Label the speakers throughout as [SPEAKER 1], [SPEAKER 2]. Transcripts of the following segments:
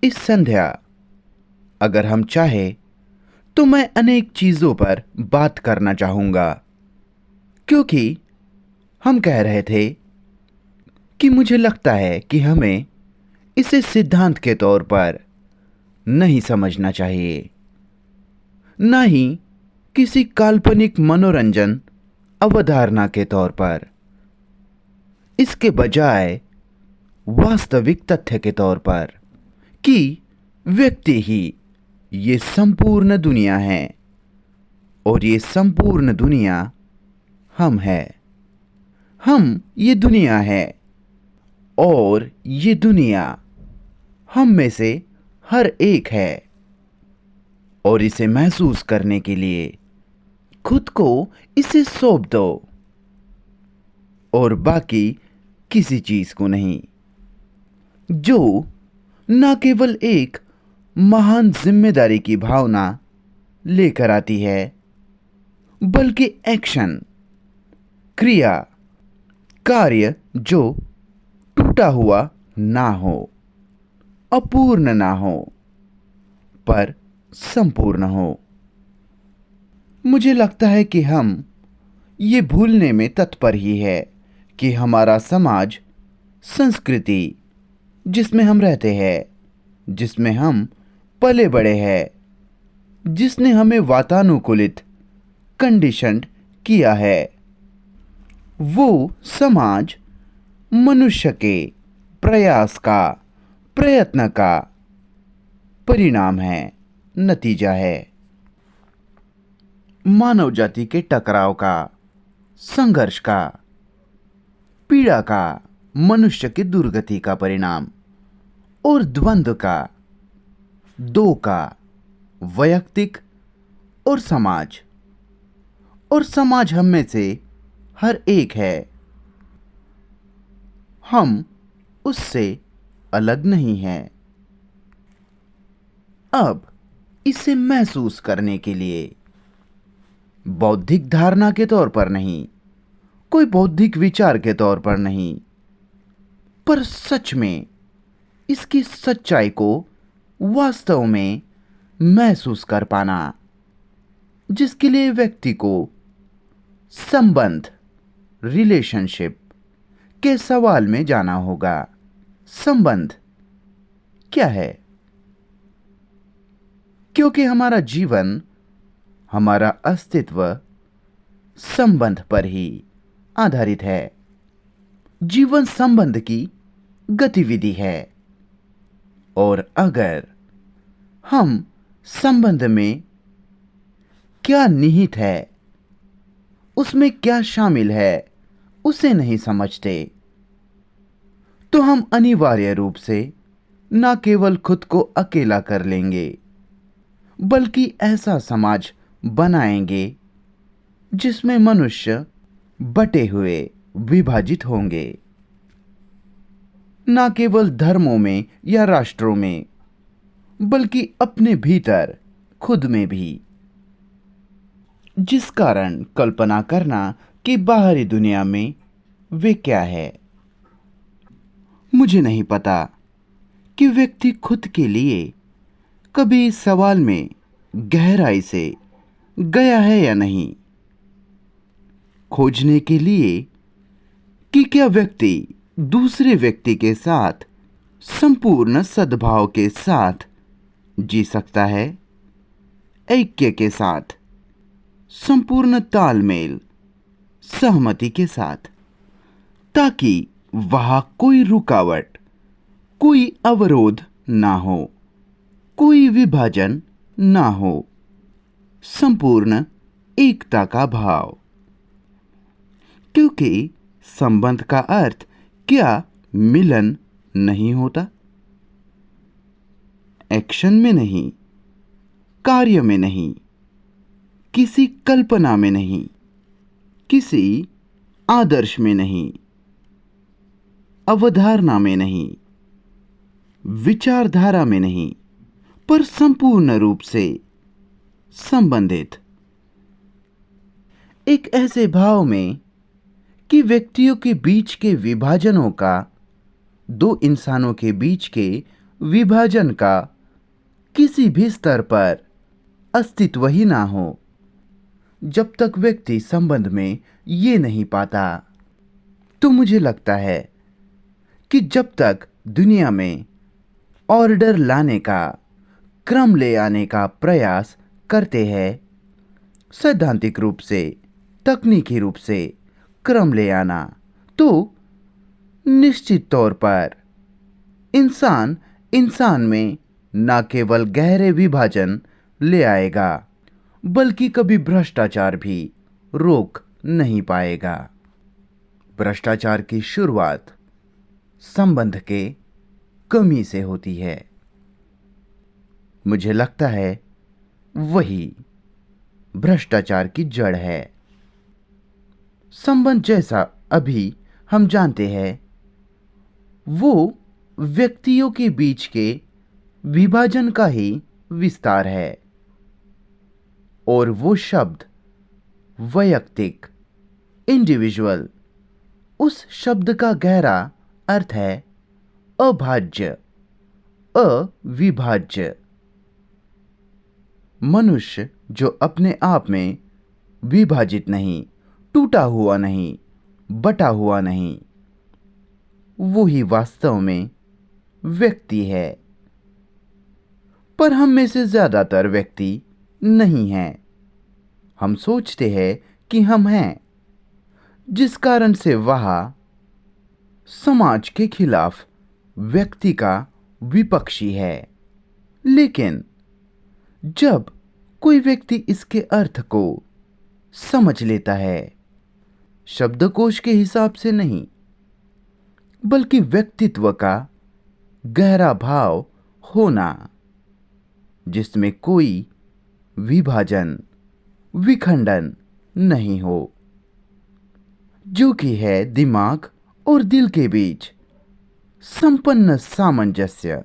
[SPEAKER 1] इस संध्या अगर हम चाहे तो मैं अनेक चीजों पर बात करना चाहूंगा, क्योंकि हम कह रहे थे कि मुझे लगता है कि हमें इसे सिद्धांत के तौर पर नहीं समझना चाहिए, ना ही किसी काल्पनिक मनोरंजन अवधारणा के तौर पर। इसके बजाय वास्तविक तथ्य के तौर पर कि व्यक्ति ही ये संपूर्ण दुनिया है और ये संपूर्ण दुनिया हम हैं। हम ये दुनिया है और ये दुनिया हम में से हर एक है, और इसे महसूस करने के लिए खुद को इसे सौंप दो और बाकी किसी चीज को नहीं, जो न केवल एक महान जिम्मेदारी की भावना लेकर आती है, बल्कि एक्शन, क्रिया, कार्य जो टूटा हुआ ना हो, अपूर्ण ना हो, पर संपूर्ण हो। मुझे लगता है कि हम ये भूलने में तत्पर ही है कि हमारा समाज, संस्कृति जिसमें हम रहते हैं, जिसमें हम पले बड़े हैं, जिसने हमें वातानुकूलित, कंडीशन्ड किया है, वो समाज मनुष्य के प्रयास का, प्रयत्न का परिणाम है, नतीजा है। मानव जाति के टकराव का, संघर्ष का, पीड़ा का, मनुष्य की दुर्गति का परिणाम, और द्वंद्व का, दो का, वैयक्तिक और समाज हम में से हर एक है। हम उससे अलग नहीं हैं। अब इसे महसूस करने के लिए बौद्धिक धारणा के तौर पर नहीं, कोई बौद्धिक विचार के तौर पर नहीं, पर सच में इसकी सच्चाई को वास्तव में महसूस कर पाना, जिसके लिए व्यक्ति को संबंध, रिलेशनशिप के सवाल में जाना होगा। संबंध क्या है? क्योंकि हमारा जीवन, हमारा अस्तित्व संबंध पर ही आधारित है। जीवन संबंध की गतिविधि है, और अगर हम संबंध में क्या निहित है, उसमें क्या शामिल है, उसे नहीं समझते, तो हम अनिवार्य रूप से न केवल खुद को अकेला कर लेंगे, बल्कि ऐसा समाज बनाएंगे जिसमें मनुष्य बटे हुए, विभाजित होंगे, न केवल धर्मों में या राष्ट्रों में, बल्कि अपने भीतर, खुद में भी। जिस कारण कल्पना करना कि बाहरी दुनिया में वे क्या है। मुझे नहीं पता कि व्यक्ति खुद के लिए कभी इस सवाल में गहराई से गया है या नहीं, खोजने के लिए कि क्या व्यक्ति दूसरे व्यक्ति के साथ संपूर्ण सद्भाव के साथ जी सकता है, ऐक्य के साथ, संपूर्ण तालमेल, सहमति के साथ, ताकि वहां कोई रुकावट, कोई अवरोध ना हो, कोई विभाजन ना हो, संपूर्ण एकता का भाव। क्योंकि संबंध का अर्थ क्या मिलन नहीं होता? एक्शन में नहीं, कार्य में नहीं, किसी कल्पना में नहीं, किसी आदर्श में नहीं, अवधारणा में नहीं, विचारधारा में नहीं, पर संपूर्ण रूप से संबंधित एक ऐसे भाव में कि व्यक्तियों के बीच के विभाजनों का, दो इंसानों के बीच के विभाजन का किसी भी स्तर पर अस्तित्व ही ना हो, जब तक व्यक्ति संबंध में ये नहीं पाता, तो मुझे लगता है कि जब तक दुनिया में ऑर्डर लाने का, क्रम ले आने का प्रयास करते हैं, सैद्धांतिक रूप से, तकनीकी रूप से क्रम ले आना, तो निश्चित तौर पर इंसान इंसान में न केवल गहरे विभाजन ले आएगा, बल्कि कभी भ्रष्टाचार भी रोक नहीं पाएगा। भ्रष्टाचार की शुरुआत संबंध के कमी से होती है। मुझे लगता है वही भ्रष्टाचार की जड़ है। संबंध जैसा अभी हम जानते हैं, वो व्यक्तियों के बीच के विभाजन का ही विस्तार है। और वो शब्द वैयक्तिक, इंडिविजुअल, उस शब्द का गहरा अर्थ है अभाज्य, अविभाज्य। मनुष्य जो अपने आप में विभाजित नहीं, टूटा हुआ नहीं, बटा हुआ नहीं, वो ही वास्तव में व्यक्ति है। पर हम में से ज्यादातर व्यक्ति नहीं हैं। हम सोचते हैं कि हम हैं, जिस कारण से वह समाज के खिलाफ व्यक्ति का विपक्षी है। लेकिन जब कोई व्यक्ति इसके अर्थ को समझ लेता है, शब्दकोश के हिसाब से नहीं, बल्कि व्यक्तित्व का गहरा भाव होना, जिसमें कोई विभाजन, विखंडन नहीं हो, जो कि है दिमाग और दिल के बीच संपन्न सामंजस्य,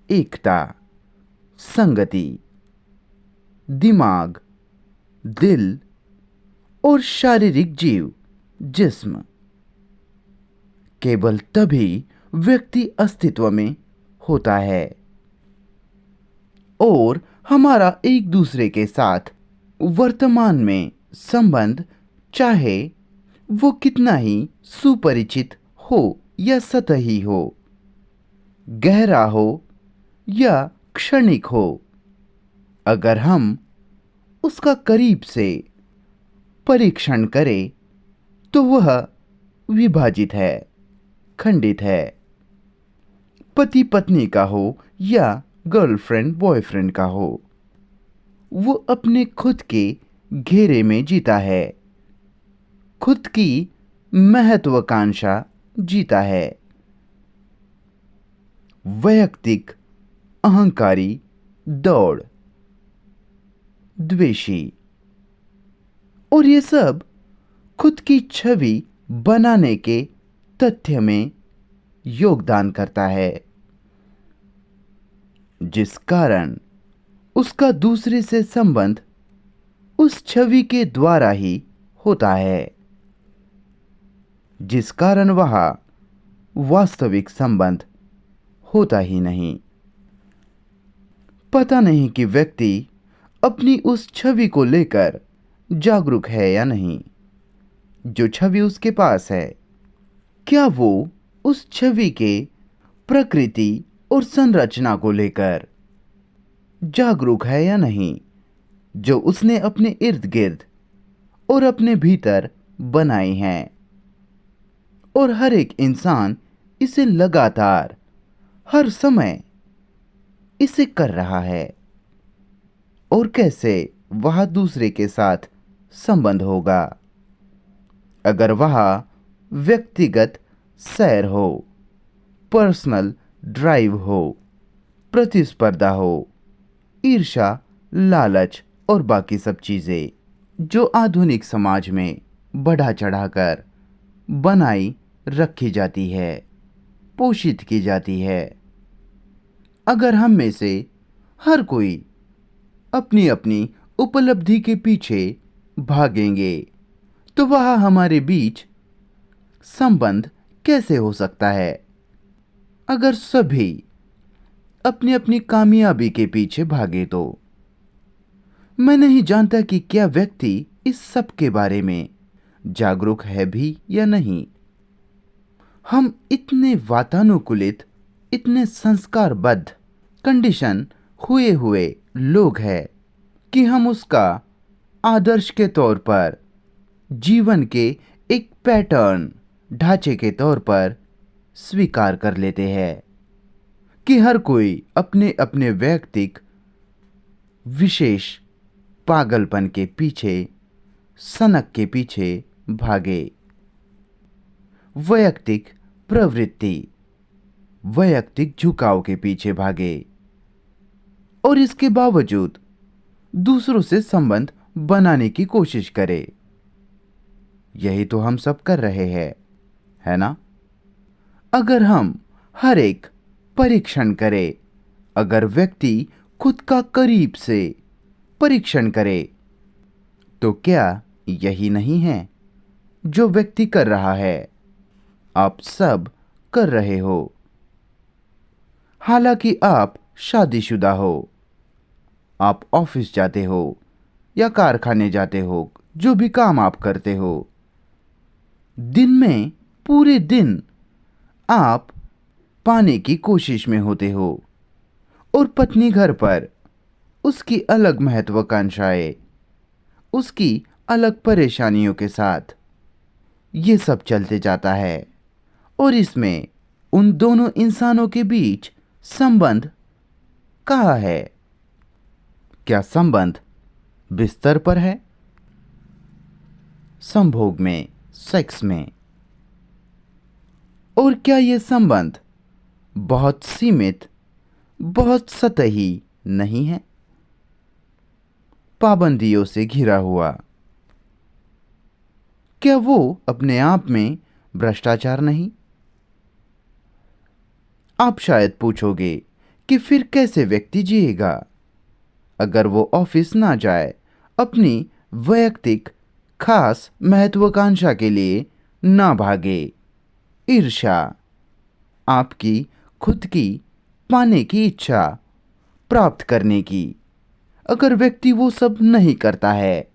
[SPEAKER 1] एकता, संगति। दिमाग, दिल और शारीरिक जीव, जिस्म, केवल तभी व्यक्ति अस्तित्व में होता है। और हमारा एक दूसरे के साथ वर्तमान में संबंध, चाहे वो कितना ही सुपरिचित हो या सतही हो, गहरा हो या क्षणिक हो, अगर हम उसका करीब से परीक्षण करें तो वह विभाजित है, खंडित है। पति पत्नी का हो या गर्लफ्रेंड बॉयफ्रेंड का हो, वो अपने खुद के घेरे में जीता है, खुद की महत्वाकांक्षा जीता है। वैयक्तिक, अहंकारी, दौड़, द्वेषी, और ये सब खुद की छवि बनाने के तथ्य में योगदान करता है, जिस कारण उसका दूसरे से संबंध उस छवि के द्वारा ही होता है, जिस कारण वह वास्तविक संबंध होता ही नहीं। पता नहीं कि व्यक्ति अपनी उस छवि को लेकर जागरूक है या नहीं, जो छवि उसके पास है। क्या वो उस छवि के प्रकृति और संरचना को लेकर जागरूक है या नहीं, जो उसने अपने इर्द गिर्द और अपने भीतर बनाई हैं। और हर एक इंसान इसे लगातार, हर समय इसे कर रहा है। और कैसे वह दूसरे के साथ संबंध होगा अगर वह व्यक्तिगत सैर हो, पर्सनल ड्राइव हो, प्रतिस्पर्धा हो, ईर्ष्या, लालच और बाकी सब चीजें जो आधुनिक समाज में बढ़ा चढ़ाकर बनाई रखी जाती है, पोषित की जाती है। अगर हम में से हर कोई अपनी अपनी उपलब्धि के पीछे भागेंगे, तो वह हमारे बीच संबंध कैसे हो सकता है? अगर सभी अपनी अपनी कामयाबी के पीछे भागे तो मैं नहीं जानता कि क्या व्यक्ति इस सब के बारे में जागरूक है भी या नहीं। हम इतने वातानुकूलित, इतने संस्कारबद्ध, कंडीशन हुए हुए लोग हैं कि हम उसका आदर्श के तौर पर, जीवन के एक पैटर्न, ढांचे के तौर पर स्वीकार कर लेते हैं कि हर कोई अपने अपने वैयक्तिक विशेष पागलपन के पीछे, सनक के पीछे भागे। वैयक्तिक प्रवृत्ति, वैयक्तिक झुकाव के पीछे भागे और इसके बावजूद दूसरों से संबंध बनाने की कोशिश करे। यही तो हम सब कर रहे हैं, है ना? अगर हम हर एक परीक्षण करें, अगर व्यक्ति खुद का करीब से परीक्षण करे, तो क्या यही नहीं है जो व्यक्ति कर रहा है? आप सब कर रहे हो। हालांकि आप शादीशुदा हो, आप ऑफिस जाते हो या कारखाने जाते हो, जो भी काम आप करते हो, दिन में पूरे दिन आप पाने की कोशिश में होते हो और पत्नी घर पर उसकी अलग महत्वाकांक्षाएं, उसकी अलग परेशानियों के साथ ये सब चलते जाता है। और इसमें उन दोनों इंसानों के बीच संबंध कहाँ है? क्या संबंध बिस्तर पर है, संभोग में, सेक्स में? और क्या ये संबंध बहुत सीमित, बहुत सतही नहीं है, पाबंदियों से घिरा हुआ? क्या वो अपने आप में भ्रष्टाचार नहीं? आप शायद पूछोगे कि फिर कैसे व्यक्ति जिएगा अगर वो ऑफिस ना जाए, अपनी वैयक्तिक खास महत्वाकांक्षा के लिए ना भागे? ईर्ष्या, आपकी खुद की पाने की इच्छा, प्राप्त करने की, अगर व्यक्ति वो सब नहीं करता है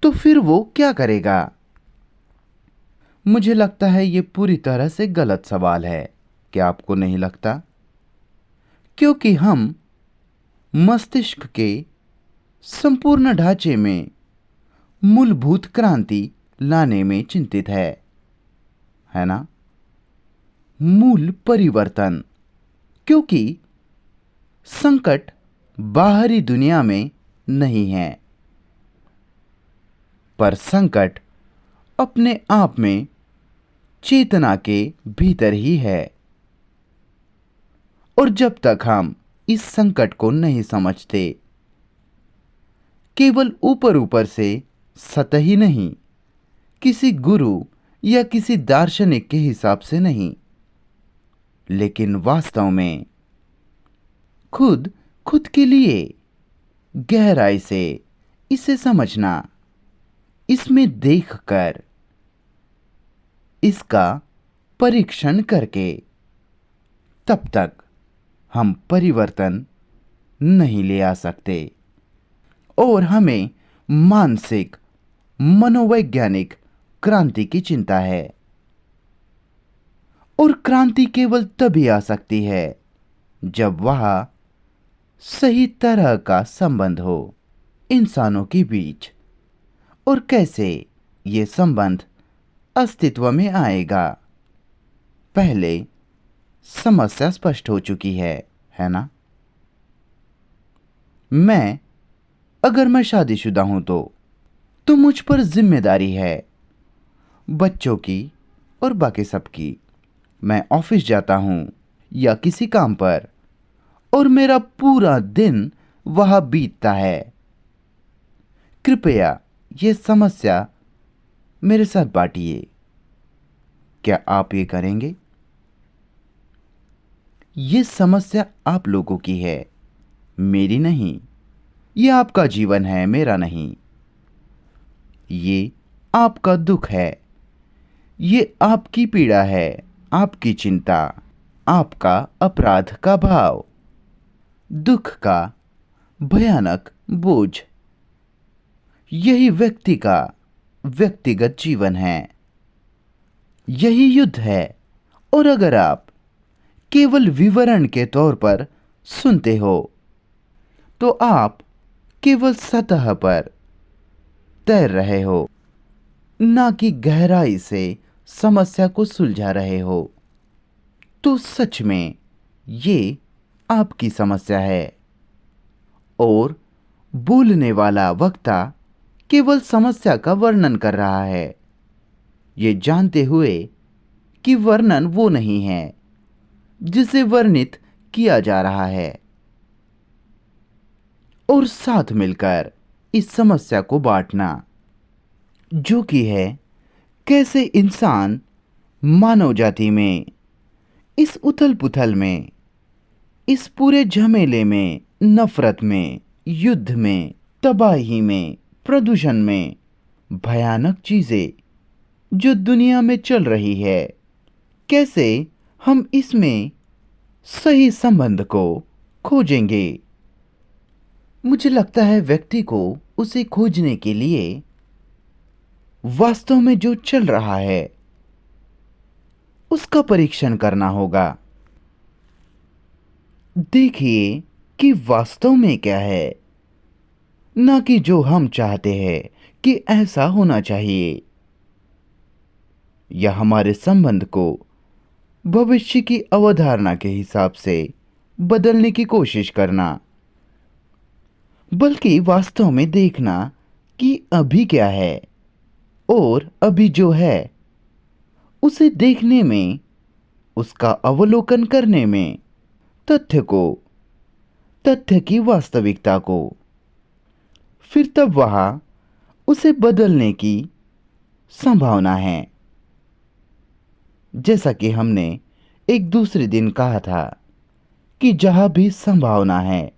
[SPEAKER 1] तो फिर वो क्या करेगा? मुझे लगता है ये पूरी तरह से गलत सवाल है। क्या आपको नहीं लगता? क्योंकि हम मस्तिष्क के संपूर्ण ढांचे में मूलभूत क्रांति लाने में चिंतित है ना? मूल परिवर्तन। क्योंकि संकट बाहरी दुनिया में नहीं है, पर संकट अपने आप में चेतना के भीतर ही है। और जब तक हम इस संकट को नहीं समझते, केवल ऊपर ऊपर से, सतही नहीं, किसी गुरु या किसी दार्शनिक के हिसाब से नहीं, लेकिन वास्तव में खुद के लिए गहराई से इसे समझना, इसमें देखकर, इसका परीक्षण करके, तब तक हम परिवर्तन नहीं ले आ सकते। और हमें मानसिक, मनोवैज्ञानिक क्रांति की चिंता है। और क्रांति केवल तभी आ सकती है जब वह सही तरह का संबंध हो इंसानों के बीच। और कैसे ये संबंध अस्तित्व में आएगा? पहले समस्या स्पष्ट हो चुकी है ना? अगर मैं शादीशुदा हूं तो मुझ पर जिम्मेदारी है, बच्चों की और बाकी सबकी। मैं ऑफिस जाता हूं या किसी काम पर, और मेरा पूरा दिन वहां बीतता है। कृपया ये समस्या मेरे साथ बांटिए। क्या आप ये करेंगे? ये समस्या आप लोगों की है, मेरी नहीं। ये आपका जीवन है, मेरा नहीं। ये आपका दुख है, ये आपकी पीड़ा है, आपकी चिंता। आपका अपराध का भाव, दुख का भयानक बोझ। यही व्यक्ति का व्यक्तिगत जीवन है, यही युद्ध है। और अगर आप केवल विवरण के तौर पर सुनते हो तो आप केवल सतह पर तैर रहे हो, ना कि गहराई से समस्या को सुलझा रहे हो। तो सच में ये आपकी समस्या है और बोलने वाला वक्ता केवल समस्या का वर्णन कर रहा है, ये जानते हुए कि वर्णन वो नहीं है जिसे वर्णित किया जा रहा है। और साथ मिलकर इस समस्या को बांटना, जो कि है कैसे इंसान मानव जाति में, इस उथल पुथल में, इस पूरे झमेले में, नफरत में, युद्ध में, तबाही में, प्रदूषण में, भयानक चीजें जो दुनिया में चल रही है, कैसे हम इसमें सही संबंध को खोजेंगे। मुझे लगता है व्यक्ति को उसे खोजने के लिए वास्तव में जो चल रहा है उसका परीक्षण करना होगा। देखिए कि वास्तव में क्या है, ना कि जो हम चाहते हैं कि ऐसा होना चाहिए, या हमारे संबंध को भविष्य की अवधारणा के हिसाब से बदलने की कोशिश करना, बल्कि वास्तव में देखना कि अभी क्या है और अभी जो है उसे देखने में, उसका अवलोकन करने में, तथ्य को, तथ्य की वास्तविकता को, फिर तब वहां उसे बदलने की संभावना है। जैसा कि हमने एक दूसरे दिन कहा था कि जहां भी संभावना है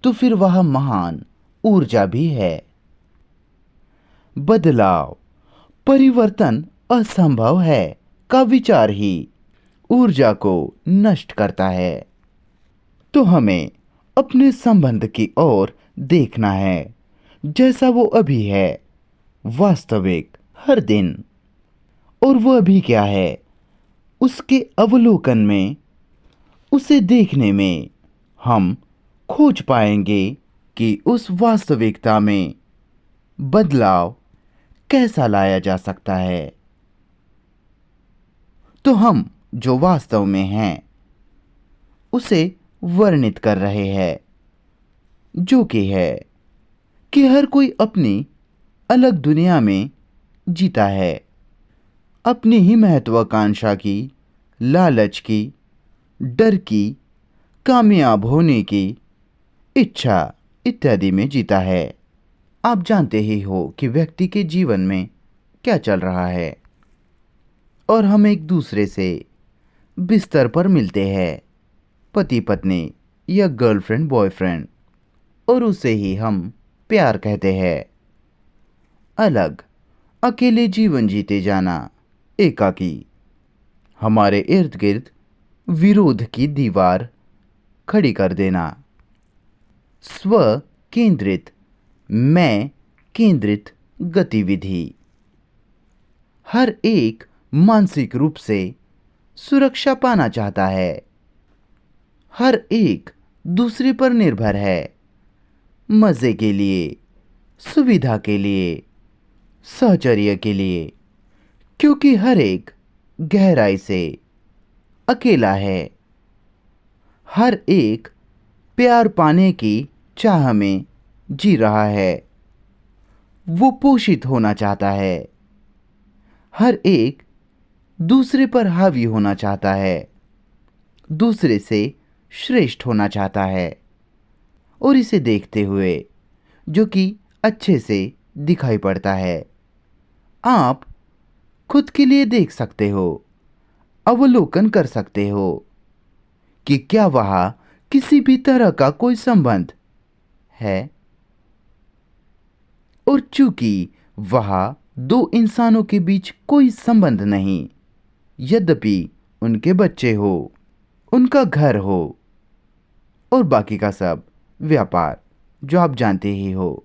[SPEAKER 1] तो फिर वहां महान ऊर्जा भी है। बदलाव, परिवर्तन असंभव है का विचार ही ऊर्जा को नष्ट करता है। तो हमें अपने संबंध की ओर देखना है जैसा वो अभी है, वास्तविक, हर दिन। और वो अभी क्या है, उसके अवलोकन में, उसे देखने में हम खोज पाएंगे कि उस वास्तविकता में बदलाव कैसा लाया जा सकता है। तो हम जो वास्तव में हैं उसे वर्णित कर रहे हैं, जो कि है कि हर कोई अपनी अलग दुनिया में जीता है, अपनी ही महत्वाकांक्षा की, लालच की, डर की, कामयाब होने की इच्छा इत्यादि में जीता है। आप जानते ही हो कि व्यक्ति के जीवन में क्या चल रहा है और हम एक दूसरे से बिस्तर पर मिलते हैं, पति पत्नी या गर्लफ्रेंड बॉयफ्रेंड, और उसे ही हम प्यार कहते हैं। अलग, अकेले जीवन जीते जाना, एकाकी, हमारे इर्द गिर्द विरोध की दीवार खड़ी कर देना, स्व केंद्रित, मैं केंद्रित गतिविधि। हर एक मानसिक रूप से सुरक्षा पाना चाहता है, हर एक दूसरे पर निर्भर है, मजे के लिए, सुविधा के लिए, सहचर्य के लिए, क्योंकि हर एक गहराई से अकेला है। हर एक प्यार पाने की चाह में जी रहा है, वो पोषित होना चाहता है। हर एक दूसरे पर हावी होना चाहता है, दूसरे से श्रेष्ठ होना चाहता है। और इसे देखते हुए, जो कि अच्छे से दिखाई पड़ता है, आप खुद के लिए देख सकते हो, अवलोकन कर सकते हो कि क्या वहां किसी भी तरह का कोई संबंध है। और चूंकि वहां दो इंसानों के बीच कोई संबंध नहीं, यद्यपि उनके बच्चे हो, उनका घर हो और बाकी का सब व्यापार जो आप जानते ही हो,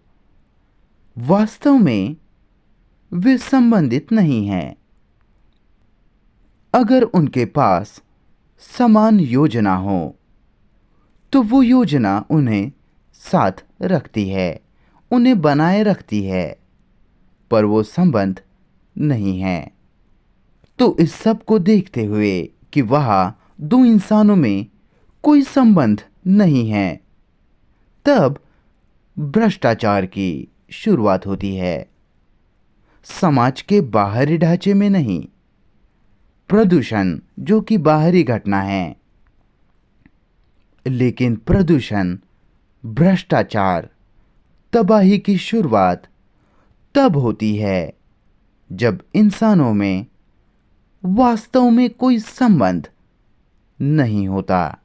[SPEAKER 1] वास्तव में वे संबंधित नहीं हैं। अगर उनके पास समान योजना हो तो वो योजना उन्हें साथ रखती है, उन्हें बनाए रखती है, पर वो संबंध नहीं है। तो इस सब को देखते हुए कि वहाँ दो इंसानों में कोई संबंध नहीं है, तब भ्रष्टाचार की शुरुआत होती है। समाज के बाहरी ढांचे में नहीं, प्रदूषण जो कि बाहरी घटना है, लेकिन प्रदूषण, भ्रष्टाचार, तबाही की शुरुआत तब होती है जब इंसानों में वास्तव में कोई संबंध नहीं होता,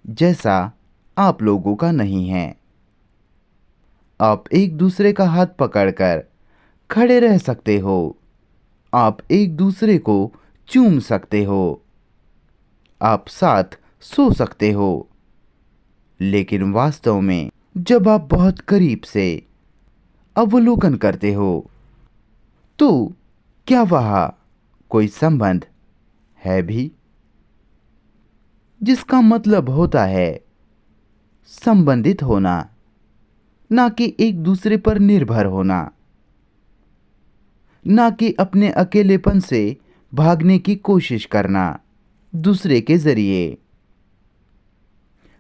[SPEAKER 1] जैसा आप लोगों का नहीं है। आप एक दूसरे का हाथ पकड़कर खड़े रह सकते हो, आप एक दूसरे को चूम सकते हो, आप साथ सो सकते हो, लेकिन वास्तव में जब आप बहुत करीब से अवलोकन करते हो तो क्या वहाँ कोई संबंध है भी? जिसका मतलब होता है संबंधित होना, ना कि एक दूसरे पर निर्भर होना, ना कि अपने अकेलेपन से भागने की कोशिश करना दूसरे के जरिए,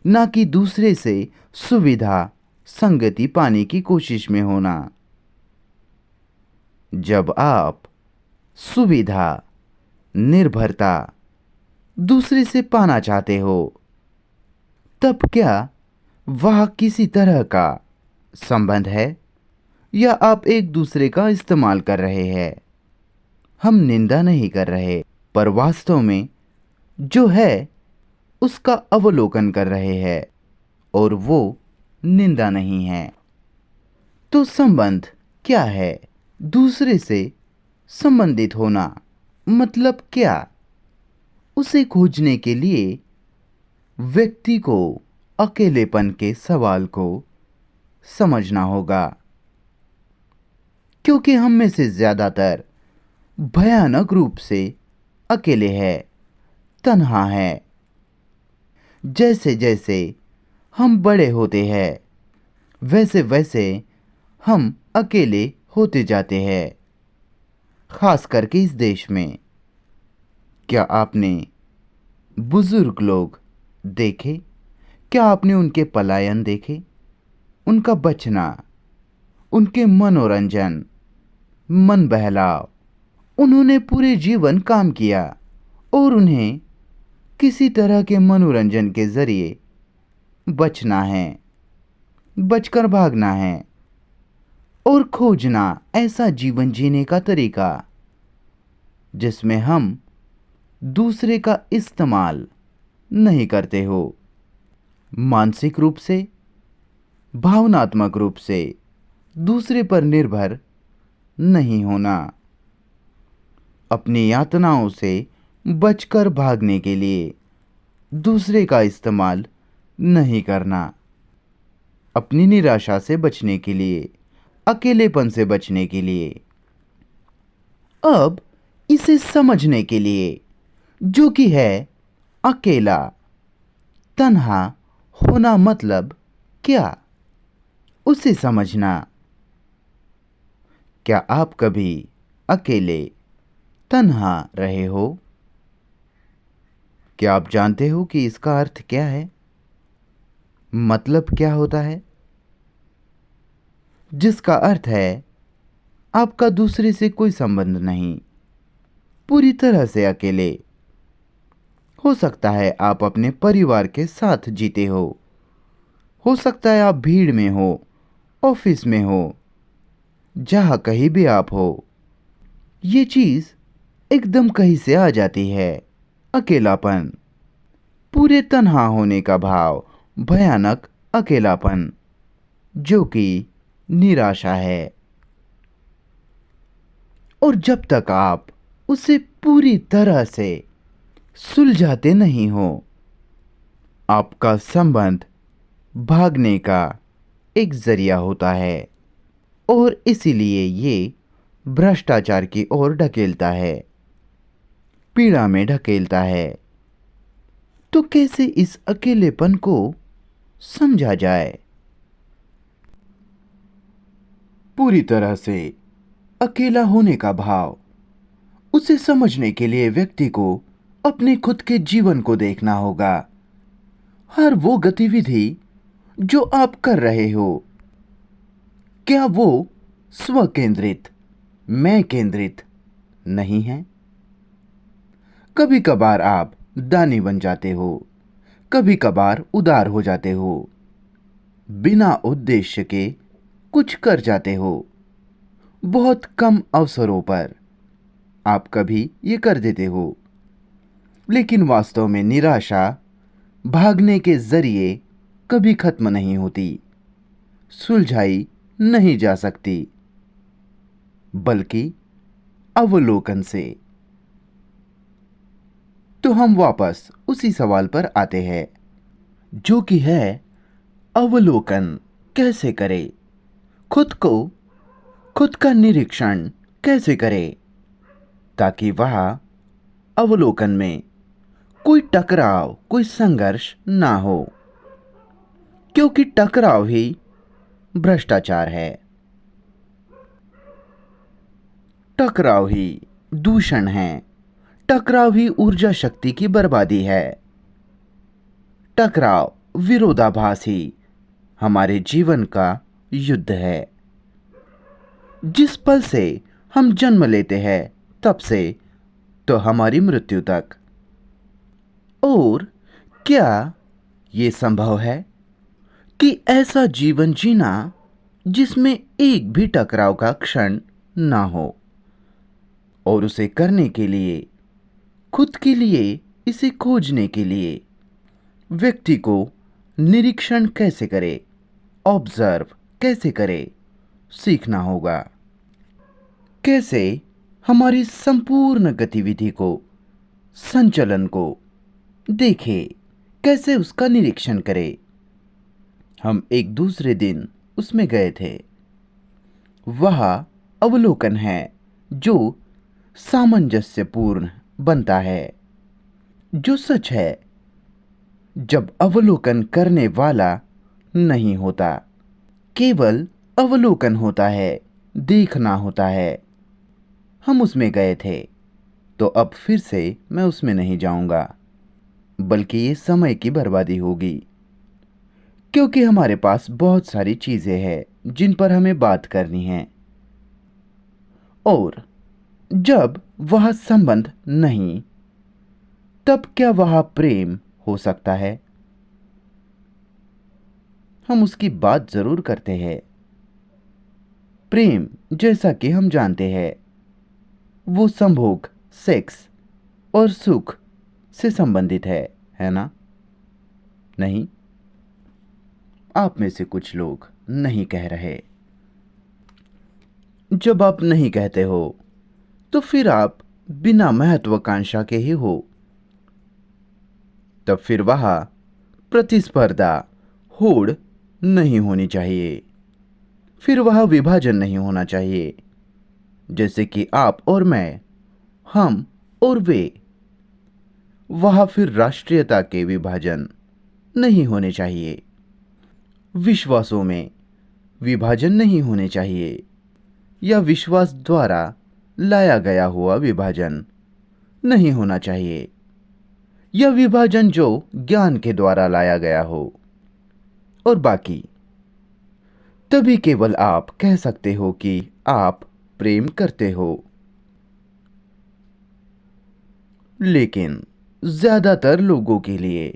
[SPEAKER 1] ना कि दूसरे से सुविधा संगति पाने की कोशिश में होना। जब आप सुविधा, निर्भरता दूसरे से पाना चाहते हो, तब क्या वह किसी तरह का संबंध है या आप एक दूसरे का इस्तेमाल कर रहे हैं? हम निंदा नहीं कर रहे, पर वास्तव में जो है उसका अवलोकन कर रहे हैं, और वो निंदा नहीं है। तो संबंध क्या है? दूसरे से संबंधित होना मतलब क्या? उसे खोजने के लिए व्यक्ति को अकेलेपन के सवाल को समझना होगा, क्योंकि हम में से ज्यादातर भयानक रूप से अकेले हैं, तन्हा हैं। जैसे जैसे हम बड़े होते हैं, वैसे वैसे हम अकेले होते जाते हैं, खास करके इस देश में। क्या आपने बुजुर्ग लोग देखे? क्या आपने उनके पलायन देखे, उनका बचना, उनके मनोरंजन, मन बहलाव? उन्होंने पूरे जीवन काम किया और उन्हें किसी तरह के मनोरंजन के जरिए बचना है, बचकर भागना है और खोजना ऐसा जीवन जीने का तरीका जिसमें हम दूसरे का इस्तेमाल नहीं करते हो। मानसिक रूप से, भावनात्मक रूप से दूसरे पर निर्भर नहीं होना, अपनी यातनाओं से बचकर भागने के लिए दूसरे का इस्तेमाल नहीं करना, अपनी निराशा से बचने के लिए, अकेलेपन से बचने के लिए। अब इसे समझने के लिए, जो कि है अकेला, तन्हा होना मतलब क्या, उसे समझना। क्या आप कभी अकेले, तन्हा रहे हो? क्या आप जानते हो कि इसका अर्थ क्या है? मतलब क्या होता है? जिसका अर्थ है आपका दूसरे से कोई संबंध नहीं, पूरी तरह से अकेले। हो सकता है आप अपने परिवार के साथ जीते हो सकता है आप भीड़ में हो, ऑफिस में हो, जहां कहीं भी आप हो, ये चीज एकदम कहीं से आ जाती है, अकेलापन, पूरे तन्हा होने का भाव, भयानक अकेलापन जो कि निराशा है। और जब तक आप उसे पूरी तरह से सुलझाते नहीं हो। आपका संबंध भागने का एक जरिया होता है और इसीलिए ये भ्रष्टाचार की ओर ढकेलता है, पीड़ा में ढकेलता है। तो कैसे इस अकेलेपन को समझा जाए? पूरी तरह से अकेला होने का भाव, उसे समझने के लिए व्यक्ति को अपने खुद के जीवन को देखना होगा। हर वो गतिविधि जो आप कर रहे हो, क्या वो स्व केंद्रित, मैं केंद्रित नहीं है? कभी कभार आप दानी बन जाते हो, कभी कभार उदार हो जाते हो, बिना उद्देश्य के कुछ कर जाते हो। बहुत कम अवसरों पर आप कभी ये कर देते हो, लेकिन वास्तव में निराशा भागने के जरिए कभी खत्म नहीं होती, सुलझाई नहीं जा सकती, बल्कि अवलोकन से। तो हम वापस उसी सवाल पर आते हैं, जो कि है अवलोकन कैसे करें? खुद का निरीक्षण कैसे करें ताकि वह अवलोकन में कोई टकराव, कोई संघर्ष ना हो? क्योंकि टकराव ही भ्रष्टाचार है, टकराव ही दूषण है, टकराव ही ऊर्जा शक्ति की बर्बादी है, टकराव विरोधाभास ही हमारे जीवन का युद्ध है। जिस पल से हम जन्म लेते हैं तब से तो हमारी मृत्यु तक। और क्या ये संभव है कि ऐसा जीवन जीना जिसमें एक भी टकराव का क्षण ना हो? और उसे करने के लिए, खुद के लिए, इसे खोजने के लिए व्यक्ति को निरीक्षण कैसे करे, ऑब्जर्व कैसे करे, सीखना होगा। कैसे हमारी संपूर्ण गतिविधि को, संचलन को देखे, कैसे उसका निरीक्षण करे। हम एक दूसरे दिन उसमें गए थे। वह अवलोकन है जो सामंजस्यपूर्ण बनता है, जो सच है जब अवलोकन करने वाला नहीं होता, केवल अवलोकन होता है, देखना होता है। हम उसमें गए थे, तो अब फिर से मैं उसमें नहीं जाऊंगा, बल्कि ये समय की बर्बादी होगी, क्योंकि हमारे पास बहुत सारी चीज़ें हैं जिन पर हमें बात करनी है। और जब वह संबंध नहीं, तब क्या वह प्रेम हो सकता है? हम उसकी बात जरूर करते हैं। प्रेम, जैसा कि हम जानते हैं, वो संभोग, सेक्स और सुख से संबंधित है ना? नहीं? आप में से कुछ लोग नहीं कह रहे। जब आप नहीं कहते हो तो फिर आप बिना महत्वाकांक्षा के ही हो। तब फिर वहां प्रतिस्पर्धा, होड़ नहीं होनी चाहिए, फिर वह विभाजन नहीं होना चाहिए, जैसे कि आप और मैं, हम और वे। वह फिर राष्ट्रीयता के विभाजन नहीं होने चाहिए, विश्वासों में विभाजन नहीं होने चाहिए, या विश्वास द्वारा लाया गया हुआ विभाजन नहीं होना चाहिए, या विभाजन जो ज्ञान के द्वारा लाया गया हो। और बाकी तभी केवल आप कह सकते हो कि आप प्रेम करते हो। लेकिन ज्यादातर लोगों के लिए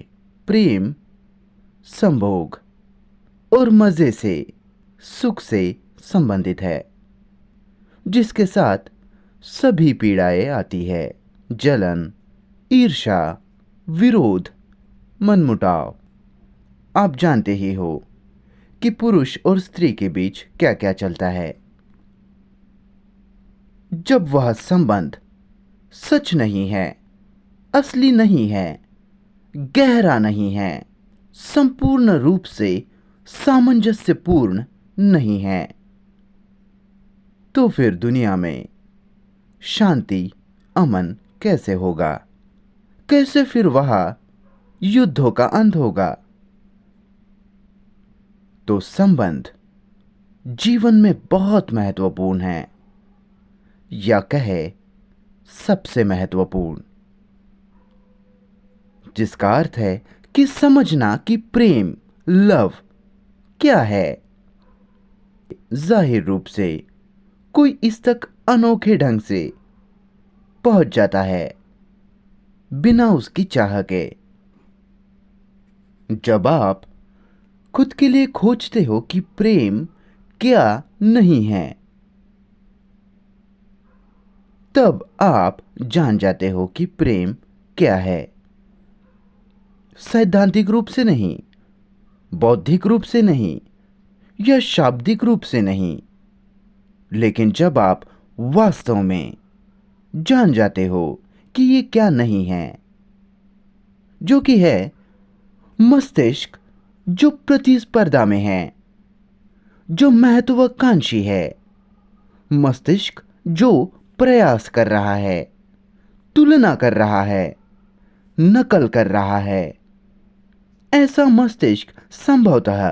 [SPEAKER 1] प्रेम संभोग और मजे से, सुख से संबंधित है, जिसके साथ सभी पीड़ाएं आती है। जलन, ईर्ष्या, विरोध, मनमुटाव। आप जानते ही हो कि पुरुष और स्त्री के बीच क्या क्या चलता है। जब वह संबंध सच नहीं है असली नहीं है, गहरा नहीं है, संपूर्ण रूप से सामंजस्यपूर्ण नहीं है, तो फिर दुनिया में शांति, अमन कैसे होगा? कैसे फिर वहां युद्धों का अंत होगा? तो संबंध जीवन में बहुत महत्वपूर्ण है, या कहे सबसे महत्वपूर्ण, जिसका अर्थ है कि समझना कि प्रेम, लव क्या है। जाहिर रूप से कोई इस तक अनोखे ढंग से पहुंच जाता है बिना उसकी चाह के। जब आप खुद के लिए खोजते हो कि प्रेम क्या नहीं है, तब आप जान जाते हो कि प्रेम क्या है। सैद्धांतिक रूप से नहीं, बौद्धिक रूप से नहीं, या शाब्दिक रूप से नहीं, लेकिन जब आप वास्तव में जान जाते हो कि ये क्या नहीं है, जो कि है मस्तिष्क जो प्रतिस्पर्धा में है, जो महत्वाकांक्षी है, मस्तिष्क जो प्रयास कर रहा है, तुलना कर रहा है, नकल कर रहा है, ऐसा मस्तिष्क संभवतः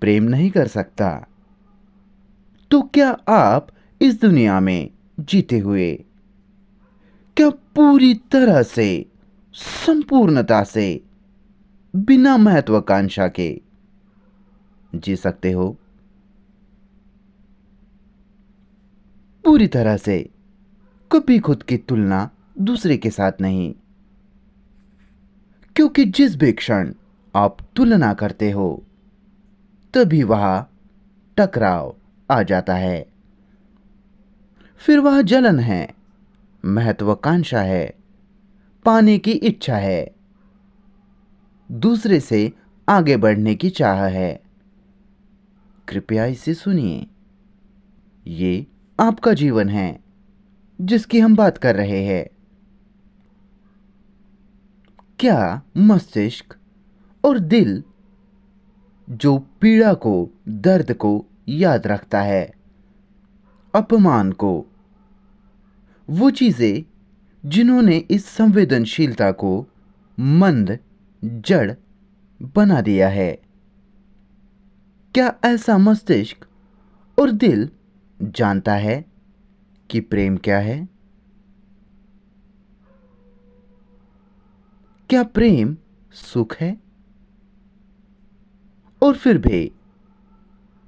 [SPEAKER 1] प्रेम नहीं कर सकता। तो क्या आप इस दुनिया में जीते हुए क्या पूरी तरह से, संपूर्णता से, बिना महत्वाकांक्षा के जी सकते हो? पूरी तरह से, कभी खुद की तुलना दूसरे के साथ नहीं, क्योंकि जिस भी क्षण आप तुलना करते हो तभी वहां टकराव आ जाता है। फिर वह जलन है, महत्वाकांक्षा है, पाने की इच्छा है, दूसरे से आगे बढ़ने की चाह है। कृपया इसे सुनिए। ये आपका जीवन है जिसकी हम बात कर रहे हैं। क्या मस्तिष्क और दिल जो पीड़ा को, दर्द को याद रखता है, अपमान को, वो चीजें जिन्होंने इस संवेदनशीलता को मंद, जड़ बना दिया है, क्या ऐसा मस्तिष्क और दिल जानता है कि प्रेम क्या है? क्या प्रेम सुख है? और फिर भी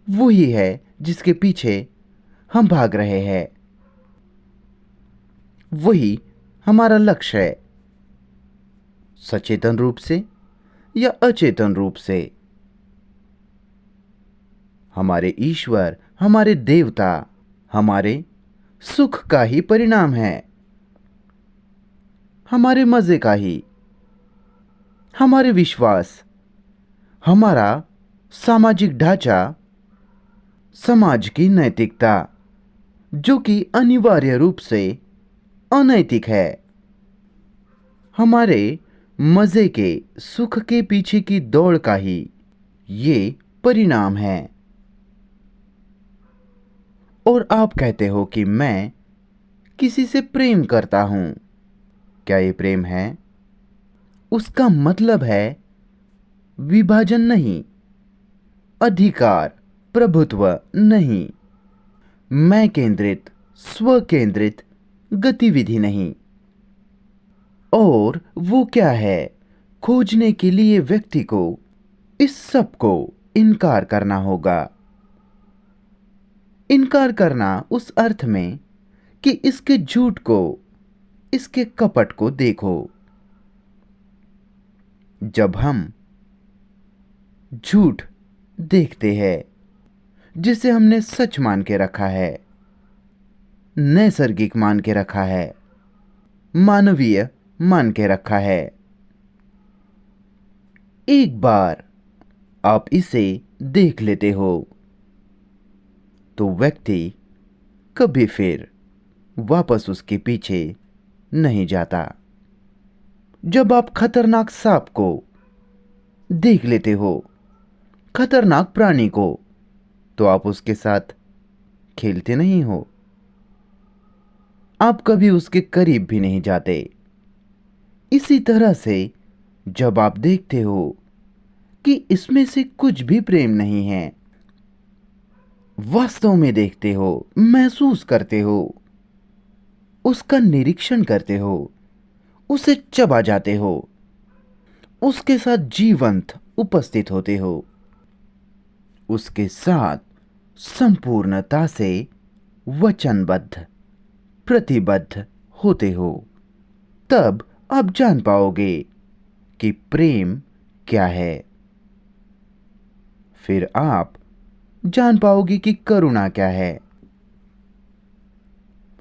[SPEAKER 1] वही है जिसके पीछे हम भाग रहे हैं, वही हमारा लक्ष्य है, सचेतन रूप से या अचेतन रूप से। हमारे ईश्वर, हमारे देवता, हमारे सुख का ही परिणाम है, हमारे मजे का ही, हमारे विश्वास, हमारा सामाजिक ढांचा, समाज की नैतिकता, जो कि अनिवार्य रूप से अनैतिक है, हमारे मजे के, सुख के पीछे की दौड़ का ही ये परिणाम है। और आप कहते हो कि मैं किसी से प्रेम करता हूं। क्या ये प्रेम है? उसका मतलब है विभाजन नहीं, अधिकार, प्रभुत्व नहीं, मैं केंद्रित, स्व केंद्रित गतिविधि नहीं। और वो क्या है? खोजने के लिए व्यक्ति को इस सब को इनकार करना होगा। इनकार करना उस अर्थ में कि इसके झूठ को, इसके कपट को देखो। जब हम झूठ देखते हैं जिसे हमने सच मान के रखा है, नैसर्गिक मान के रखा है, मानवीय मान के रखा है, एक बार आप इसे देख लेते हो तो व्यक्ति कभी फिर वापस उसके पीछे नहीं जाता। जब आप खतरनाक सांप को देख लेते हो, खतरनाक प्राणी को, तो आप उसके साथ खेलते नहीं हो, आप कभी उसके करीब भी नहीं जाते। इसी तरह से जब आप देखते हो कि इसमें से कुछ भी प्रेम नहीं है, वास्तव में देखते हो, महसूस करते हो, उसका निरीक्षण करते हो, उसे चबा जाते हो, उसके साथ जीवंत उपस्थित होते हो, उसके साथ संपूर्णता से वचनबद्ध, प्रतिबद्ध होते हो, तब आप जान पाओगे कि प्रेम क्या है। फिर आप जान पाओगे कि करुणा क्या है,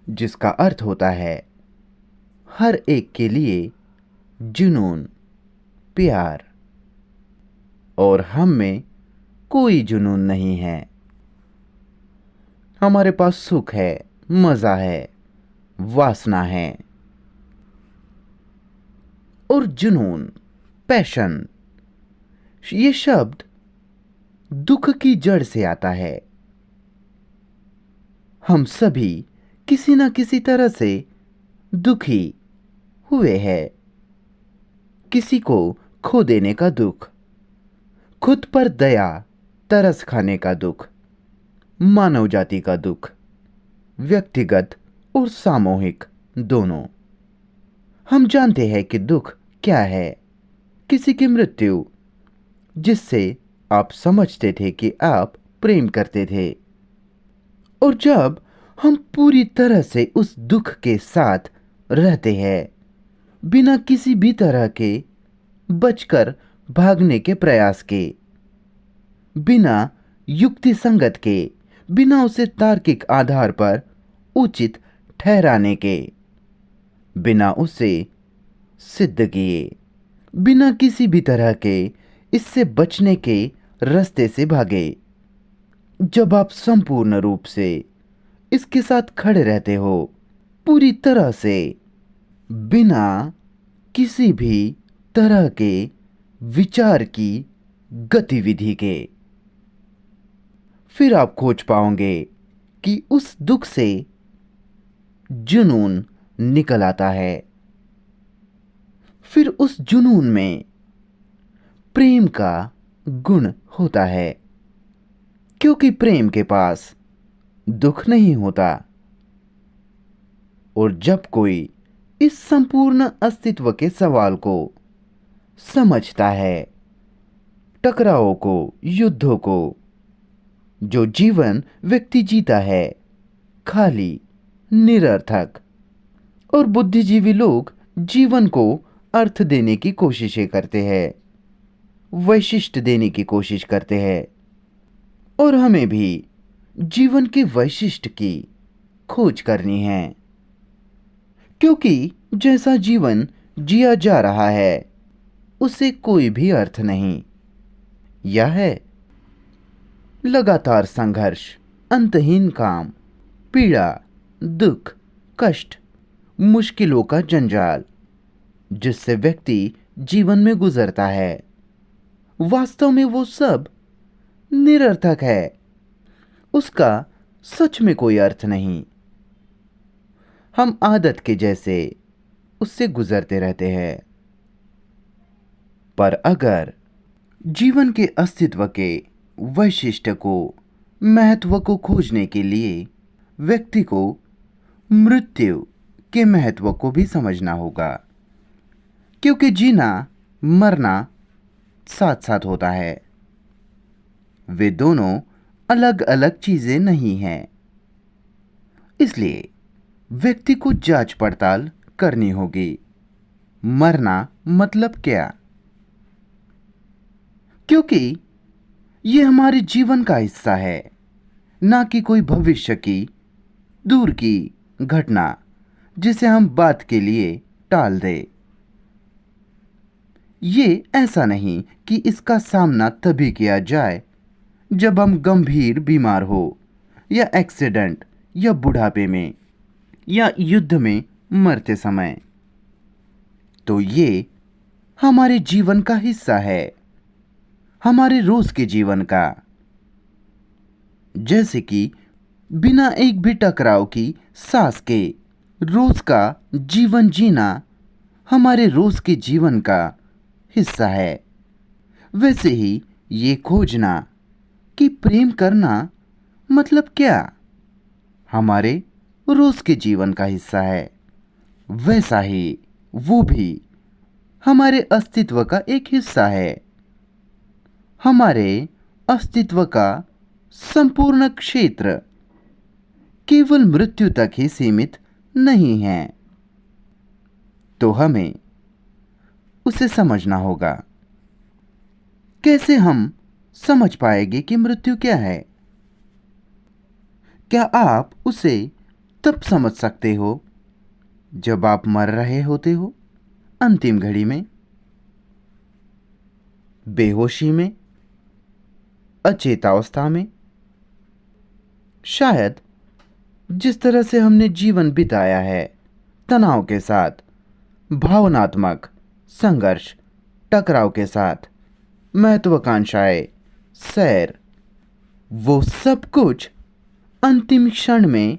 [SPEAKER 1] जिसका अर्थ होता है हर एक के लिए जुनून, प्यार। और हम में कोई जुनून नहीं है। हमारे पास सुख है, मजा है, वासना है। और जुनून, पैशन, ये शब्द दुख की जड़ से आता है। हम सभी किसी न किसी तरह से दुखी हुए हैं। किसी को खो देने का दुख, खुद पर दया तरस खाने का दुख, मानव जाति का दुख, व्यक्तिगत और सामूहिक दोनों। हम जानते हैं कि दुख क्या है। किसी की मृत्यु, जिससे आप समझते थे कि आप प्रेम करते थे। और जब हम पूरी तरह से उस दुख के साथ रहते हैं, बिना किसी भी तरह के बचकर भागने के प्रयास के, बिना युक्ति संगत के, बिना उसे तार्किक आधार पर उचित ठहराने के, बिना उसे सिद्ध किए, बिना किसी भी तरह के इससे बचने के रास्ते से भागे, जब आप संपूर्ण रूप से इसके साथ खड़े रहते हो, पूरी तरह से, बिना किसी भी तरह के विचार की गतिविधि के, फिर आप खोज पाओगे कि उस दुख से जुनून निकल आता है। फिर उस जुनून में प्रेम का गुण होता है, क्योंकि प्रेम के पास दुख नहीं होता। और जब कोई इस संपूर्ण अस्तित्व के सवाल को समझता है, टकरावों को, युद्धों को, जो जीवन व्यक्ति जीता है, खाली, निरर्थक, और बुद्धिजीवी लोग जीवन को अर्थ देने की कोशिशें करते हैं, वैशिष्ट देने की कोशिश करते हैं। और हमें भी जीवन के वैशिष्ट की खोज करनी है, क्योंकि जैसा जीवन जिया जा रहा है, उसे कोई भी अर्थ नहीं। यह है लगातार संघर्ष, अंतहीन काम, पीड़ा, दुख, कष्ट, मुश्किलों का जंजाल, जिससे व्यक्ति जीवन में गुजरता है। वास्तव में वो सब निरर्थक है। उसका सच में कोई अर्थ नहीं। हम आदत के जैसे उससे गुजरते रहते हैं। पर अगर जीवन के अस्तित्व के वैशिष्ट्य को, महत्व को खोजने के लिए व्यक्ति को मृत्यु के महत्व को भी समझना होगा, क्योंकि जीना मरना साथ साथ होता है। वे दोनों अलग अलग चीजें नहीं हैं। इसलिए व्यक्ति को जांच पड़ताल करनी होगी। मरना मतलब क्या? क्योंकि यह हमारे जीवन का हिस्सा है, ना कि कोई भविष्य की दूर की घटना जिसे हम बात के लिए टाल दें। ये ऐसा नहीं कि इसका सामना तभी किया जाए जब हम गंभीर बीमार हो, या एक्सीडेंट, या बुढ़ापे में, या युद्ध में मरते समय। तो ये हमारे जीवन का हिस्सा है, हमारे रोज के जीवन का। जैसे कि बिना एक भी टकराव की सांस के रोज का जीवन जीना हमारे रोज के जीवन का हिस्सा है, वैसे ही ये खोजना कि प्रेम करना मतलब क्या हमारे रोज के जीवन का हिस्सा है, वैसा ही वो भी हमारे अस्तित्व का एक हिस्सा है। हमारे अस्तित्व का संपूर्ण क्षेत्र केवल मृत्यु तक ही सीमित नहीं है, तो हमें उसे समझना होगा। कैसे हम समझ पाएंगे कि मृत्यु क्या है? क्या आप उसे तब समझ सकते हो जब आप मर रहे होते हो, अंतिम घड़ी में, बेहोशी में, अचेतावस्था में? शायद जिस तरह से हमने जीवन बिताया है, तनाव के साथ, भावनात्मक संघर्ष, टकराव के साथ, महत्वाकांक्षाएं, सैर, वो सब कुछ अंतिम क्षण में